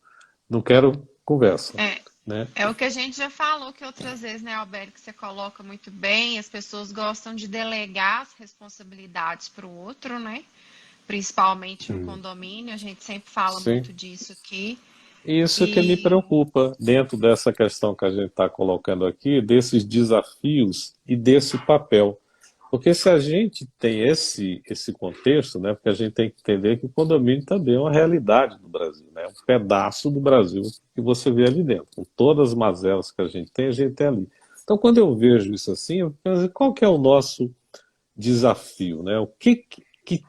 quero conversa, É, né? é o que a gente já falou que outras vezes, né, Alberto, que você coloca muito bem, as pessoas gostam de delegar as responsabilidades para o outro, né? Principalmente no condomínio, a gente sempre fala Sim. muito disso aqui. Isso que me E preocupa dentro dessa questão que a gente está colocando aqui, desses desafios e desse papel. Porque se a gente tem esse contexto, né, porque a gente tem que entender que o condomínio também é uma realidade do Brasil, né, um pedaço do Brasil que você vê ali dentro. Com todas as mazelas que a gente tem ali. Então, quando eu vejo isso assim, eu penso, qual que é o nosso desafio, né? Que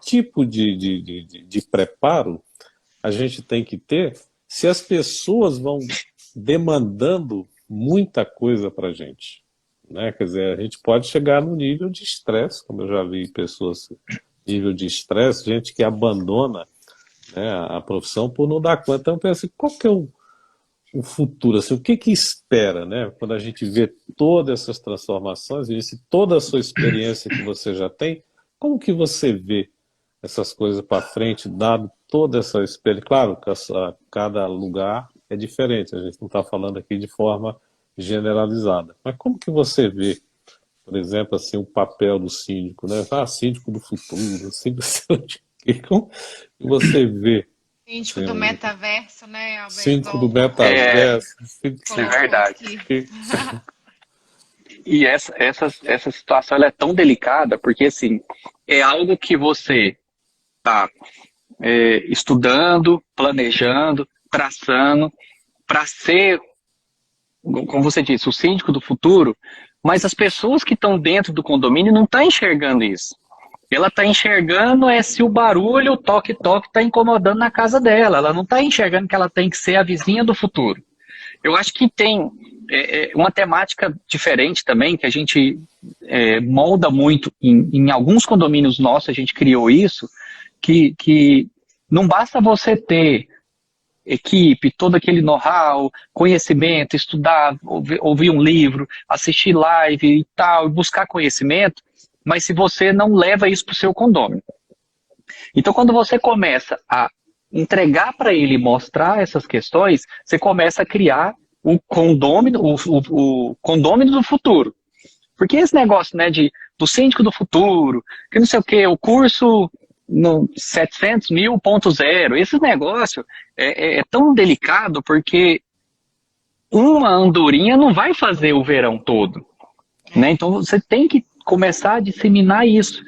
tipo de preparo a gente tem que ter se as pessoas vão demandando muita coisa para a gente, né? Quer dizer, a gente pode chegar no nível de estresse, como eu já vi pessoas, nível de estresse, gente que abandona, né, a profissão por não dar conta. Então eu penso, qual que é o futuro? Assim, o que espera, né? Quando a gente vê todas essas transformações, e toda a sua experiência que você já tem, como que você vê essas coisas para frente, dado toda essa experiência? Claro que cada lugar é diferente, a gente não está falando aqui de forma generalizada. Mas como que você vê, por exemplo, assim, o papel do síndico, né? Síndico do futuro, síndico de quê? Como que você vê síndico do assim, metaverso, né, Alberto? síndico do Igual o É, metaverso, síndico é colocou verdade. aqui. E essa situação ela é tão delicada, porque assim, é algo que você está estudando, planejando, traçando, para ser, como você disse, o síndico do futuro, mas as pessoas que estão dentro do condomínio não estão enxergando isso. Ela está enxergando se o barulho, o toque-toque está incomodando na casa dela. Ela não está enxergando que ela tem que ser a vizinha do futuro. Eu acho que tem uma temática diferente também, que a gente molda muito em alguns condomínios nossos, a gente criou isso, que não basta você ter equipe, todo aquele know-how, conhecimento, estudar, ouvir um livro, assistir live e tal, buscar conhecimento, mas se você não leva isso para o seu condomínio. Então, quando você começa a entregar para ele, mostrar essas questões, você começa a criar o condômino do futuro. Porque esse negócio, né, do síndico do futuro, que não sei o quê, o curso no 700 mil.0, esse negócio é tão delicado porque uma andorinha não vai fazer o verão todo, né? Então você tem que começar a disseminar isso.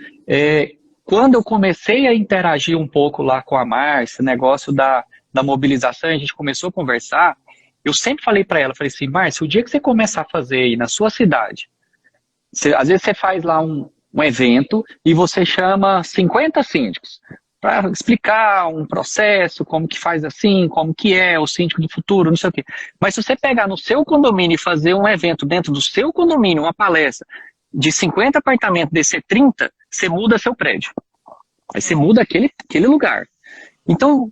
Quando eu comecei a interagir um pouco lá com a Márcia, negócio da mobilização, a gente começou a conversar, eu sempre falei para ela, falei assim, Márcia, o dia que você começar a fazer aí na sua cidade, às vezes você faz lá um evento e você chama 50 síndicos para explicar um processo, como que faz assim, como que é o síndico do futuro, não sei o quê. Mas se você pegar no seu condomínio e fazer um evento dentro do seu condomínio, uma palestra de 50 apartamentos, descer 30, você muda seu prédio. Aí você muda aquele lugar. Então,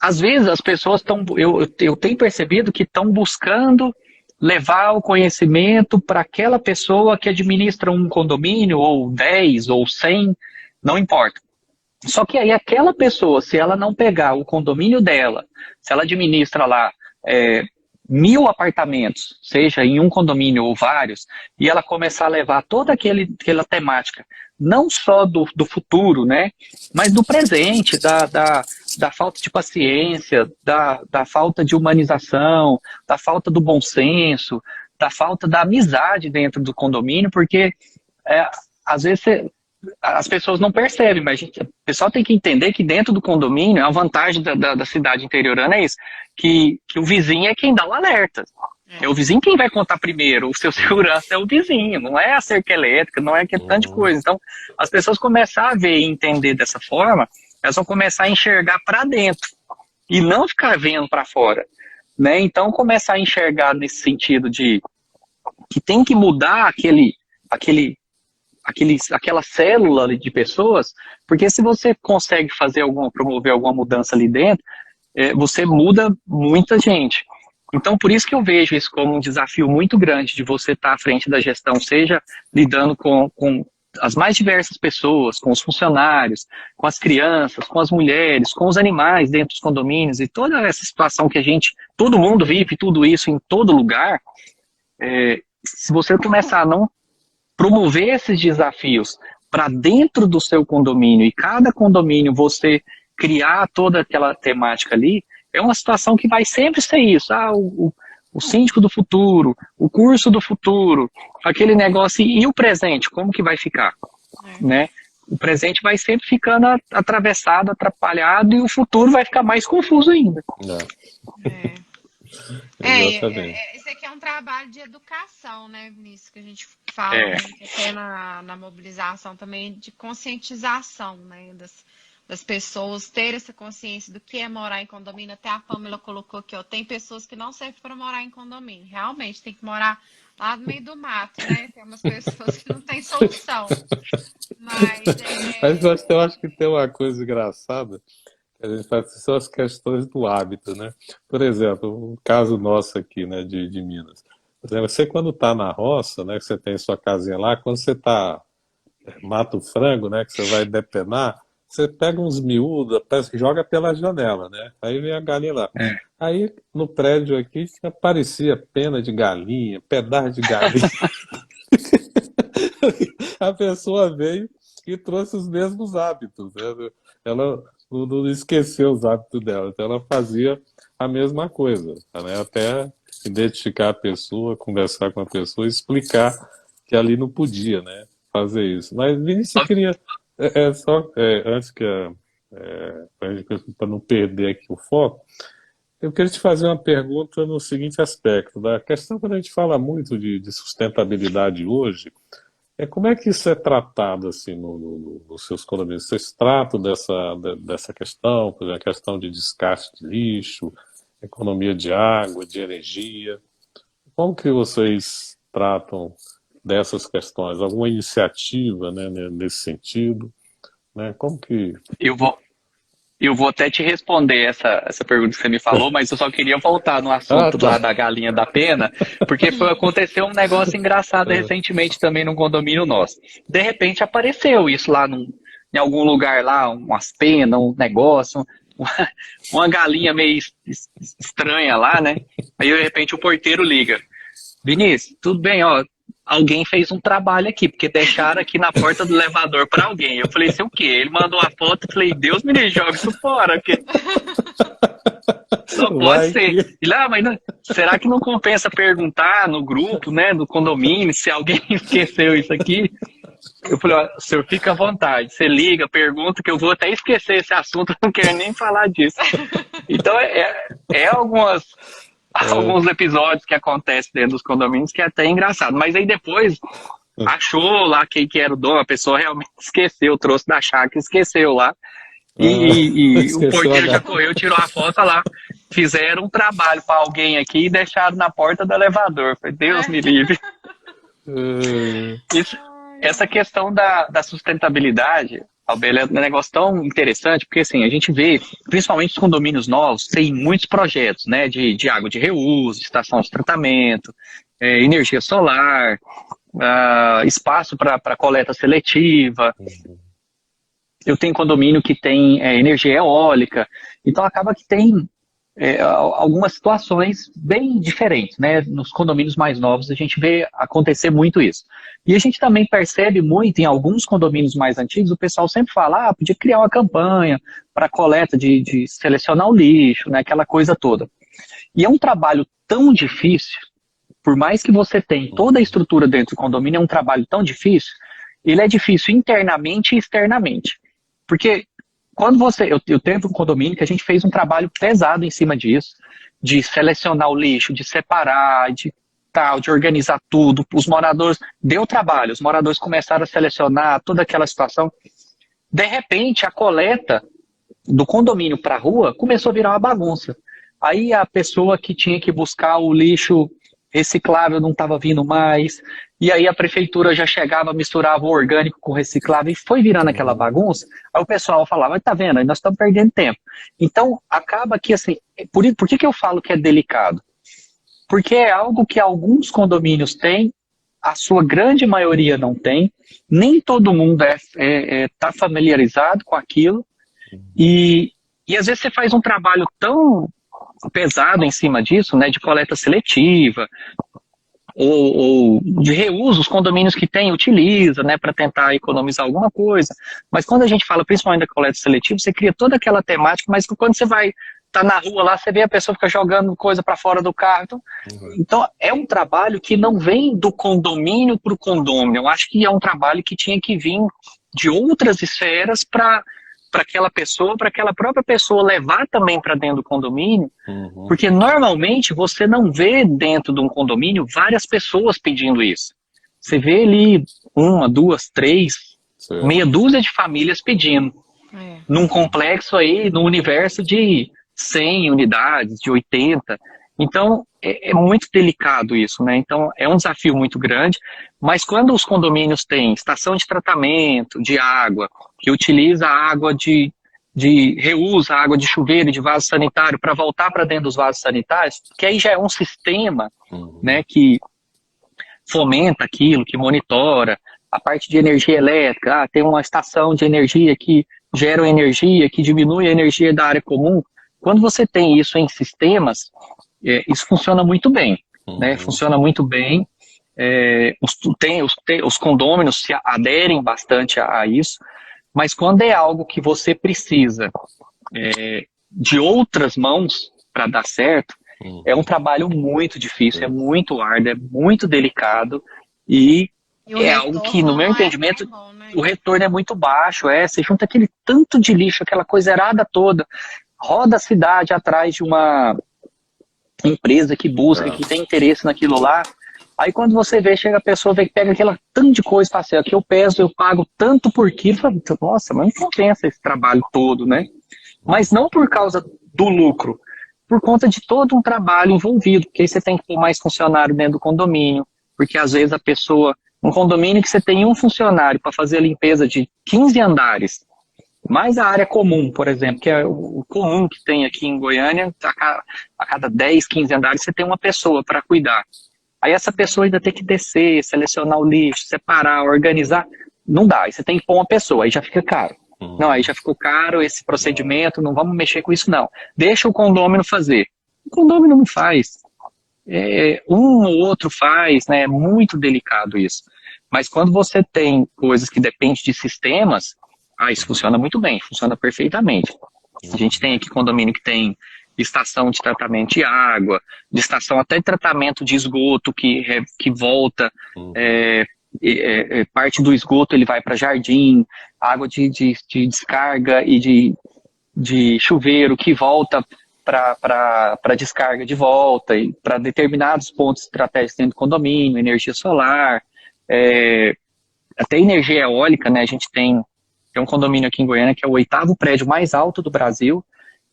às vezes as pessoas estão, eu tenho percebido que estão buscando levar o conhecimento para aquela pessoa que administra um condomínio, ou 10, ou 100, não importa. Só que aí aquela pessoa, se ela não pegar o condomínio dela, se ela administra lá 1000 apartamentos, seja em um condomínio ou vários, e ela começar a levar toda aquela temática, não só do futuro, né, mas do presente, da falta de paciência, da falta de humanização, da falta do bom senso, da falta da amizade dentro do condomínio, porque às vezes as pessoas não percebem, mas o pessoal tem que entender que dentro do condomínio, a vantagem da cidade interiorana é isso, que o vizinho é quem dá o alerta. É o vizinho quem vai contar primeiro, o seu segurança é o vizinho, não é a cerca elétrica, não é aquele tanto de coisa. Então, as pessoas começam a ver e entender dessa forma, elas vão começar a enxergar para dentro e não ficar vendo para fora, né? Então, começar a enxergar nesse sentido de que tem que mudar aquela célula de pessoas, porque se você consegue promover alguma mudança ali dentro, você muda muita gente. Então, por isso que eu vejo isso como um desafio muito grande de você estar à frente da gestão, seja lidando com as mais diversas pessoas, com os funcionários, com as crianças, com as mulheres, com os animais dentro dos condomínios e toda essa situação que todo mundo vive, tudo isso em todo lugar, se você começar a não promover esses desafios para dentro do seu condomínio e cada condomínio você criar toda aquela temática ali, é uma situação que vai sempre ser isso. O síndico do futuro, o curso do futuro, aquele negócio, e o presente, como que vai ficar? Né? O presente vai sempre ficando atravessado, atrapalhado, e o futuro vai ficar mais confuso ainda. Esse aqui é um trabalho de educação, né, Vinícius, que a gente fala muito até na mobilização também, de conscientização, né, das pessoas terem essa consciência do que é morar em condomínio. Até a Pamela colocou aqui, ó, tem pessoas que não servem para morar em condomínio. Realmente, tem que morar lá no meio do mato, né? Tem umas pessoas que não têm solução. Mas eu acho que tem uma coisa engraçada, que a gente faz, são as questões do hábito, né? Por exemplo, o caso nosso aqui, né, de Minas. Por exemplo, você quando está na roça, né, que você tem sua casinha lá, quando você mata o frango, né, que você vai depenar, você pega uns miúdos, joga pela janela, né? Aí vem a galinha lá. Aí no prédio aqui aparecia pena de galinha, pedaço de galinha. A pessoa veio e trouxe os mesmos hábitos, né? Ela não esqueceu os hábitos dela, então ela fazia a mesma coisa, né? Até identificar a pessoa, conversar com a pessoa, explicar que ali não podia, né, fazer isso. Mas Vinícius, eu queria... antes que para não perder aqui o foco, eu queria te fazer uma pergunta no seguinte aspecto. Da questão, quando a gente fala muito de sustentabilidade hoje, como é que isso é tratado assim, nos seus condomínios? Vocês tratam dessa questão, por exemplo, a questão de descarte de lixo, economia de água, de energia? Como que vocês tratam dessas questões? Alguma iniciativa, né, nesse sentido? Né? Como que... Eu vou até te responder essa pergunta que você me falou, mas eu só queria voltar no assunto lá da galinha da pena, porque aconteceu um negócio engraçado recentemente também num condomínio nosso. De repente apareceu isso lá em algum lugar lá, umas penas, um negócio, uma galinha meio estranha lá, né? Aí de repente o porteiro liga. Vinícius, tudo bem, ó, alguém fez um trabalho aqui, porque deixaram aqui na porta do elevador para alguém. Eu falei, isso é o quê? Ele mandou a foto, eu falei, Deus me joga isso fora, porque... Só pode ser. E lá, mas não, será que não compensa perguntar no grupo, né, no condomínio, se alguém esqueceu isso aqui? Eu falei, ó, senhor, fica à vontade, você liga, pergunta, que eu vou até esquecer esse assunto, eu não quero nem falar disso. Então, alguns episódios que acontecem dentro dos condomínios que é até engraçado. Mas aí depois achou lá quem que era o dono, a pessoa realmente esqueceu, trouxe da chácara, esqueceu lá. E o porteiro já correu, tirou a foto lá. Fizeram um trabalho para alguém aqui e deixaram na porta do elevador. Falei, Deus me livre. Essa questão da sustentabilidade, Albelo, é um negócio tão interessante, porque assim, a gente vê, principalmente os condomínios novos, tem muitos projetos, né, de água de reuso, estação de tratamento, energia solar, espaço para coleta seletiva. Eu tenho condomínio que tem energia eólica, então acaba que tem algumas situações bem diferentes, né? Nos condomínios mais novos a gente vê acontecer muito isso. E a gente também percebe muito em alguns condomínios mais antigos, o pessoal sempre fala, podia criar uma campanha para coleta de selecionar o lixo, né? Aquela coisa toda. E é um trabalho tão difícil, por mais que você tenha toda a estrutura dentro do condomínio, é um trabalho tão difícil, ele é difícil internamente e externamente. Porque quando eu tenho um condomínio que a gente fez um trabalho pesado em cima disso, de selecionar o lixo, de separar, de organizar tudo, os moradores, deu trabalho, os moradores começaram a selecionar toda aquela situação. De repente, a coleta do condomínio para a rua começou a virar uma bagunça. Aí a pessoa que tinha que buscar o lixo reciclável não estava vindo mais, e aí a prefeitura já chegava, misturava o orgânico com o reciclável, e foi virando aquela bagunça. Aí o pessoal falava, tá vendo, aí nós estamos perdendo tempo. Então, acaba que assim, por que eu falo que é delicado? Porque é algo que alguns condomínios têm a sua grande maioria não tem, nem todo mundo tá familiarizado com aquilo, e às vezes você faz um trabalho tão pesado em cima disso, né, de coleta seletiva, ou de reuso, os condomínios que tem, utiliza, né, para tentar economizar alguma coisa. Mas quando a gente fala principalmente da coleta seletiva, você cria toda aquela temática, mas quando você vai tá na rua lá, você vê a pessoa fica jogando coisa para fora do carro. Então, é um trabalho que não vem do condomínio para o condômino. Eu acho que é um trabalho que tinha que vir de outras esferas para aquela pessoa, para aquela própria pessoa levar também para dentro do condomínio, porque normalmente você não vê dentro de um condomínio várias pessoas pedindo isso. Você vê ali uma, duas, três, meia dúzia de famílias pedindo. Num complexo aí, no universo de 100 unidades, de 80. Então, é muito delicado isso, né? Então, é um desafio muito grande, mas quando os condomínios têm estação de tratamento de água, que utiliza a água reusa a água de chuveiro e de vaso sanitário para voltar para dentro dos vasos sanitários, que aí já é um sistema, né, que fomenta aquilo, que monitora a parte de energia elétrica, tem uma estação de energia que gera energia, que diminui a energia da área comum. Quando você tem isso em sistemas, isso funciona muito bem, né? Funciona muito bem. Os condôminos se aderem bastante a isso, mas quando é algo que você precisa de outras mãos para dar certo, é um trabalho muito difícil, é muito árduo, é muito delicado e é algo que, no meu entendimento, bom, né? O retorno é muito baixo. Você junta aquele tanto de lixo, aquela coisa errada toda, roda a cidade atrás de uma empresa que busca, que tem interesse naquilo lá. Aí quando você vê, chega a pessoa, pega aquela tanto de coisa e fala assim, aqui eu peso, eu pago tanto por quilo. Nossa, mas não compensa esse trabalho todo, né? Mas não por causa do lucro, por conta de todo um trabalho envolvido, porque aí você tem que ter mais funcionário dentro do condomínio, porque às vezes a pessoa, um condomínio que você tem um funcionário para fazer a limpeza de 15 andares, mais a área comum, por exemplo, que é o comum que tem aqui em Goiânia, a cada 10, 15 andares você tem uma pessoa para cuidar. Aí essa pessoa ainda tem que descer, selecionar o lixo, separar, organizar, não dá, aí você tem que pôr uma pessoa, aí já fica caro. Não, aí já ficou caro esse procedimento, não vamos mexer com isso não. Deixa o condômino fazer. O condômino não faz. Um ou outro faz, né? É muito delicado isso. Mas quando você tem coisas que dependem de sistemas, isso funciona muito bem, funciona perfeitamente. A gente tem aqui condomínio que tem estação de tratamento de água, de estação até de tratamento de esgoto que volta, parte do esgoto ele vai para jardim, água de descarga e de chuveiro que volta para descarga de volta, e para determinados pontos estratégicos dentro do condomínio, energia solar, até energia eólica, né? A gente tem um condomínio aqui em Goiânia que é o 8º prédio mais alto do Brasil.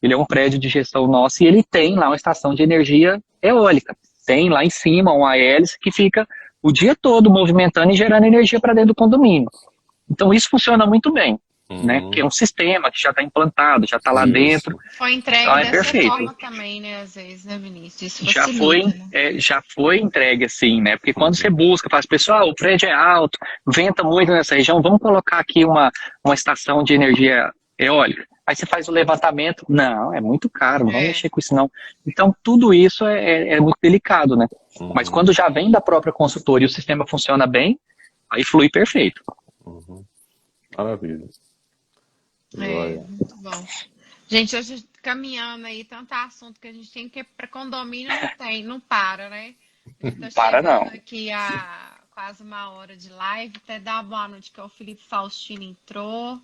Ele é um prédio de gestão nosso e ele tem lá uma estação de energia eólica. Tem lá em cima uma hélice que fica o dia todo movimentando e gerando energia para dentro do condomínio. Então isso funciona muito bem, né? Porque é um sistema que já está implantado, já está lá dentro. Foi entregue então, dessa perfeito. forma também, né? Às vezes, né, Vinícius? Isso já foi entregue assim, né? Porque quando você busca, fala, pessoal, o prédio é alto, venta muito nessa região, vamos colocar aqui uma estação de energia eólica. Aí você faz o levantamento, não, é muito caro, não vamos mexer com isso não. Então tudo isso é muito delicado, né? Mas quando já vem da própria consultoria e o sistema funciona bem, aí flui perfeito. Maravilha. Muito bom. Gente, hoje caminhando aí, tanto assunto que a gente tem que ir para condomínio, não para, né? Tá para não. Aqui a quase uma hora de live, até dar uma boa noite que o Felipe Faustino entrou,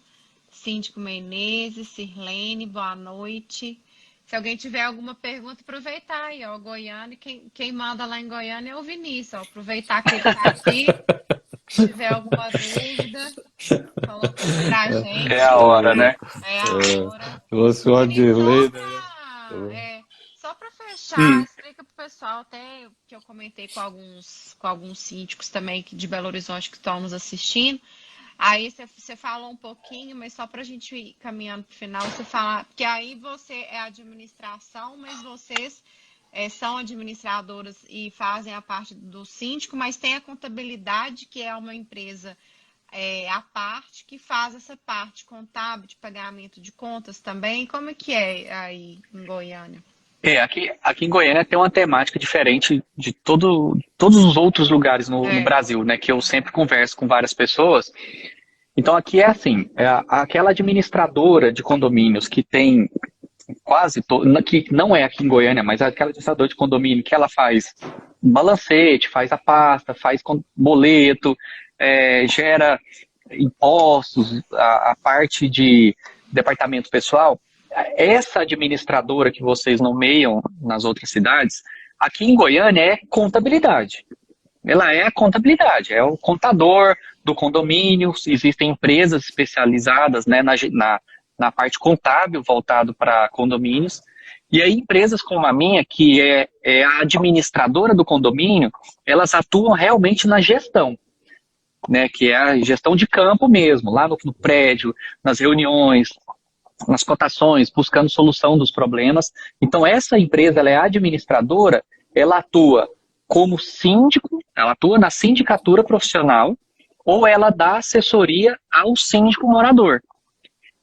Síndico Menezes, Sirlene, boa noite. Se alguém tiver alguma pergunta, aproveitar aí, ó, Goiânia, quem manda lá em Goiânia é o Vinícius, ó, aproveitar que ele tá aqui, se tiver alguma dúvida, coloca pra gente. É a hora, né? É a hora. Você de lei, Só para fechar, explica pro pessoal, até que eu comentei com alguns síndicos também de Belo Horizonte que estão nos assistindo. Aí você falou um pouquinho, mas só para a gente ir caminhando para o final, você falar, porque aí você é administração, mas vocês são administradoras e fazem a parte do síndico, mas tem a contabilidade, que é uma empresa à parte, que faz essa parte contábil de pagamento de contas também. Como é que é aí em Goiânia? Aqui em Goiânia tem uma temática diferente de todos os outros lugares no Brasil, né? Que eu sempre converso com várias pessoas. Então aqui é assim, aquela administradora de condomínios que tem que não é aqui em Goiânia, mas é aquela administradora de condomínio que ela faz balancete, faz a pasta, faz boleto, gera impostos, a parte de departamento pessoal. Essa administradora que vocês nomeiam nas outras cidades, aqui em Goiânia é contabilidade. Ela é a contabilidade, é o contador do condomínio. Existem empresas especializadas, né, na parte contábil voltado para condomínios. E aí empresas como a minha, que é a administradora do condomínio, elas atuam realmente na gestão, né, que é a gestão de campo mesmo, lá no prédio, nas reuniões, nas cotações, buscando solução dos problemas. Então essa empresa, ela é administradora, ela atua como síndico, ela atua na sindicatura profissional, ou ela dá assessoria ao síndico morador.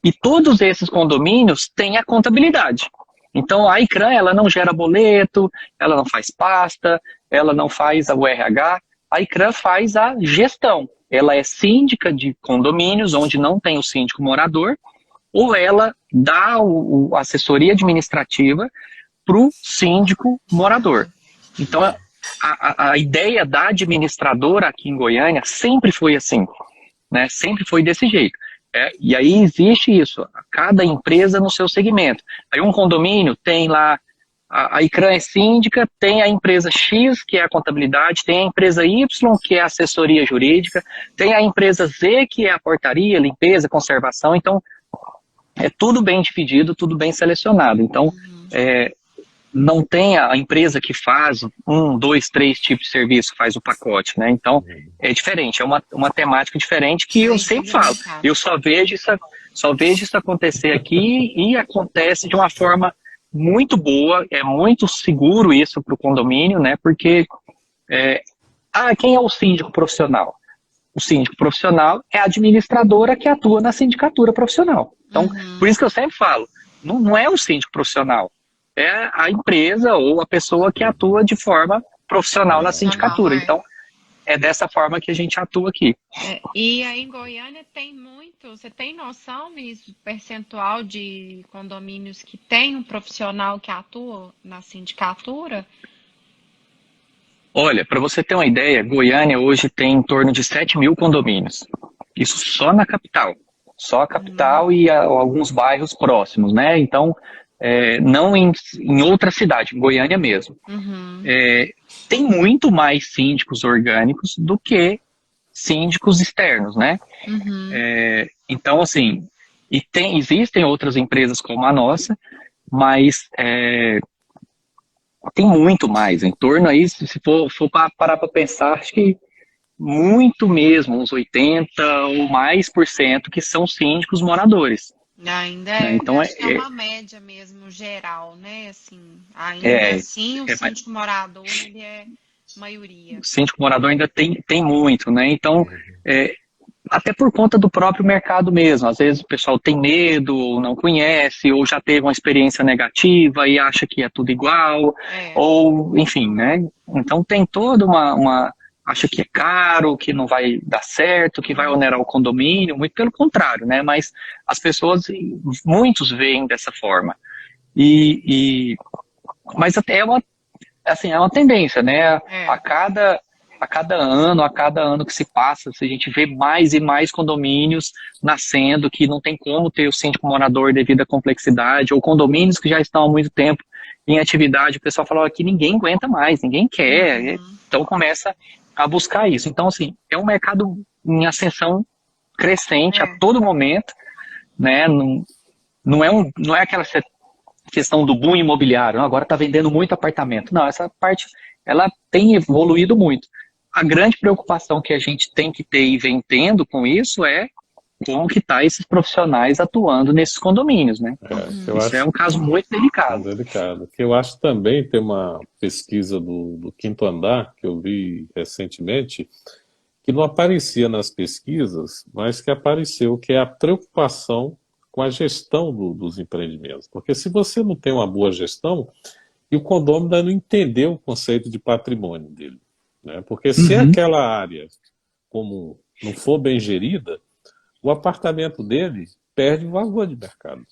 E todos esses condomínios têm a contabilidade. Então a ICRAN, ela não gera boleto, ela não faz pasta, ela não faz o RH, a ICRAN faz a gestão. Ela é síndica de condomínios onde não tem o síndico morador, ou ela dá a assessoria administrativa para o síndico morador. Então a ideia da administradora aqui em Goiânia sempre foi assim, né? Sempre foi desse jeito. E aí existe isso, cada empresa no seu segmento. Aí um condomínio tem lá, a ICRAN é síndica, tem a empresa X, que é a contabilidade, tem a empresa Y, que é a assessoria jurídica, tem a empresa Z, que é a portaria, limpeza, conservação. Então, é tudo bem dividido, tudo bem selecionado. Então, não tem a empresa que faz 1, 2, 3 tipos de serviço, faz o pacote, né? Então, é diferente, é uma temática diferente que eu sempre falo. Eu só vejo isso acontecer aqui e acontece de uma forma muito boa, é muito seguro isso para o condomínio, né? Porque, quem é o síndico profissional? O síndico profissional é a administradora que atua na sindicatura profissional. Então, por isso que eu sempre falo, não é o síndico profissional, é a empresa ou a pessoa que atua de forma profissional na sindicatura. Então, é dessa forma que a gente atua aqui. E aí em Goiânia tem muito, você tem noção, Vinícius, do percentual de condomínios que tem um profissional que atua na sindicatura? Olha, para você ter uma ideia, Goiânia hoje tem em torno de 7 mil condomínios. Isso só na capital. Só a capital e alguns bairros próximos, né? Então, não em outra cidade, em Goiânia mesmo. Tem muito mais síndicos orgânicos do que síndicos externos, né? Então, assim, existem outras empresas como a nossa, mas tem muito mais, em torno aí, se for parar para pensar, acho que muito mesmo, uns 80% ou mais que são síndicos moradores. Ainda então, acho que é uma média mesmo, geral, né? Assim, ainda assim, o síndico morador, ele é maioria. O síndico morador ainda tem muito, né? Então, até por conta do próprio mercado mesmo. Às vezes o pessoal tem medo, ou não conhece, ou já teve uma experiência negativa e acha que é tudo igual, ou enfim, né? Então tem toda acha que é caro, que não vai dar certo, que vai onerar o condomínio, muito pelo contrário, né? Mas as pessoas, muitos veem dessa forma. Mas até é uma tendência, né? A cada ano que se passa, a gente vê mais e mais condomínios nascendo, que não tem como ter o síndico morador devido à complexidade, ou condomínios que já estão há muito tempo em atividade, o pessoal fala que ninguém aguenta mais, ninguém quer, então começa a buscar isso. Então, assim, é um mercado em ascensão crescente a todo momento, né? Não é aquela questão do boom imobiliário, agora está vendendo muito apartamento. Não, essa parte, ela tem evoluído muito. A grande preocupação que a gente tem que ter e vem tendo com isso é como que tá esses profissionais atuando nesses condomínios, né? Eu Isso acho é um caso muito delicado. delicado. Que eu acho também tem uma pesquisa do Quinto Andar que eu vi recentemente que não aparecia nas pesquisas, mas que apareceu, que é a preocupação com a gestão dos empreendimentos. Porque se você não tem uma boa gestão, e o condomínio ainda não entendeu o conceito de patrimônio dele, né? Porque se Uhum. aquela área comum não for bem gerida, o apartamento dele perde valor de mercado.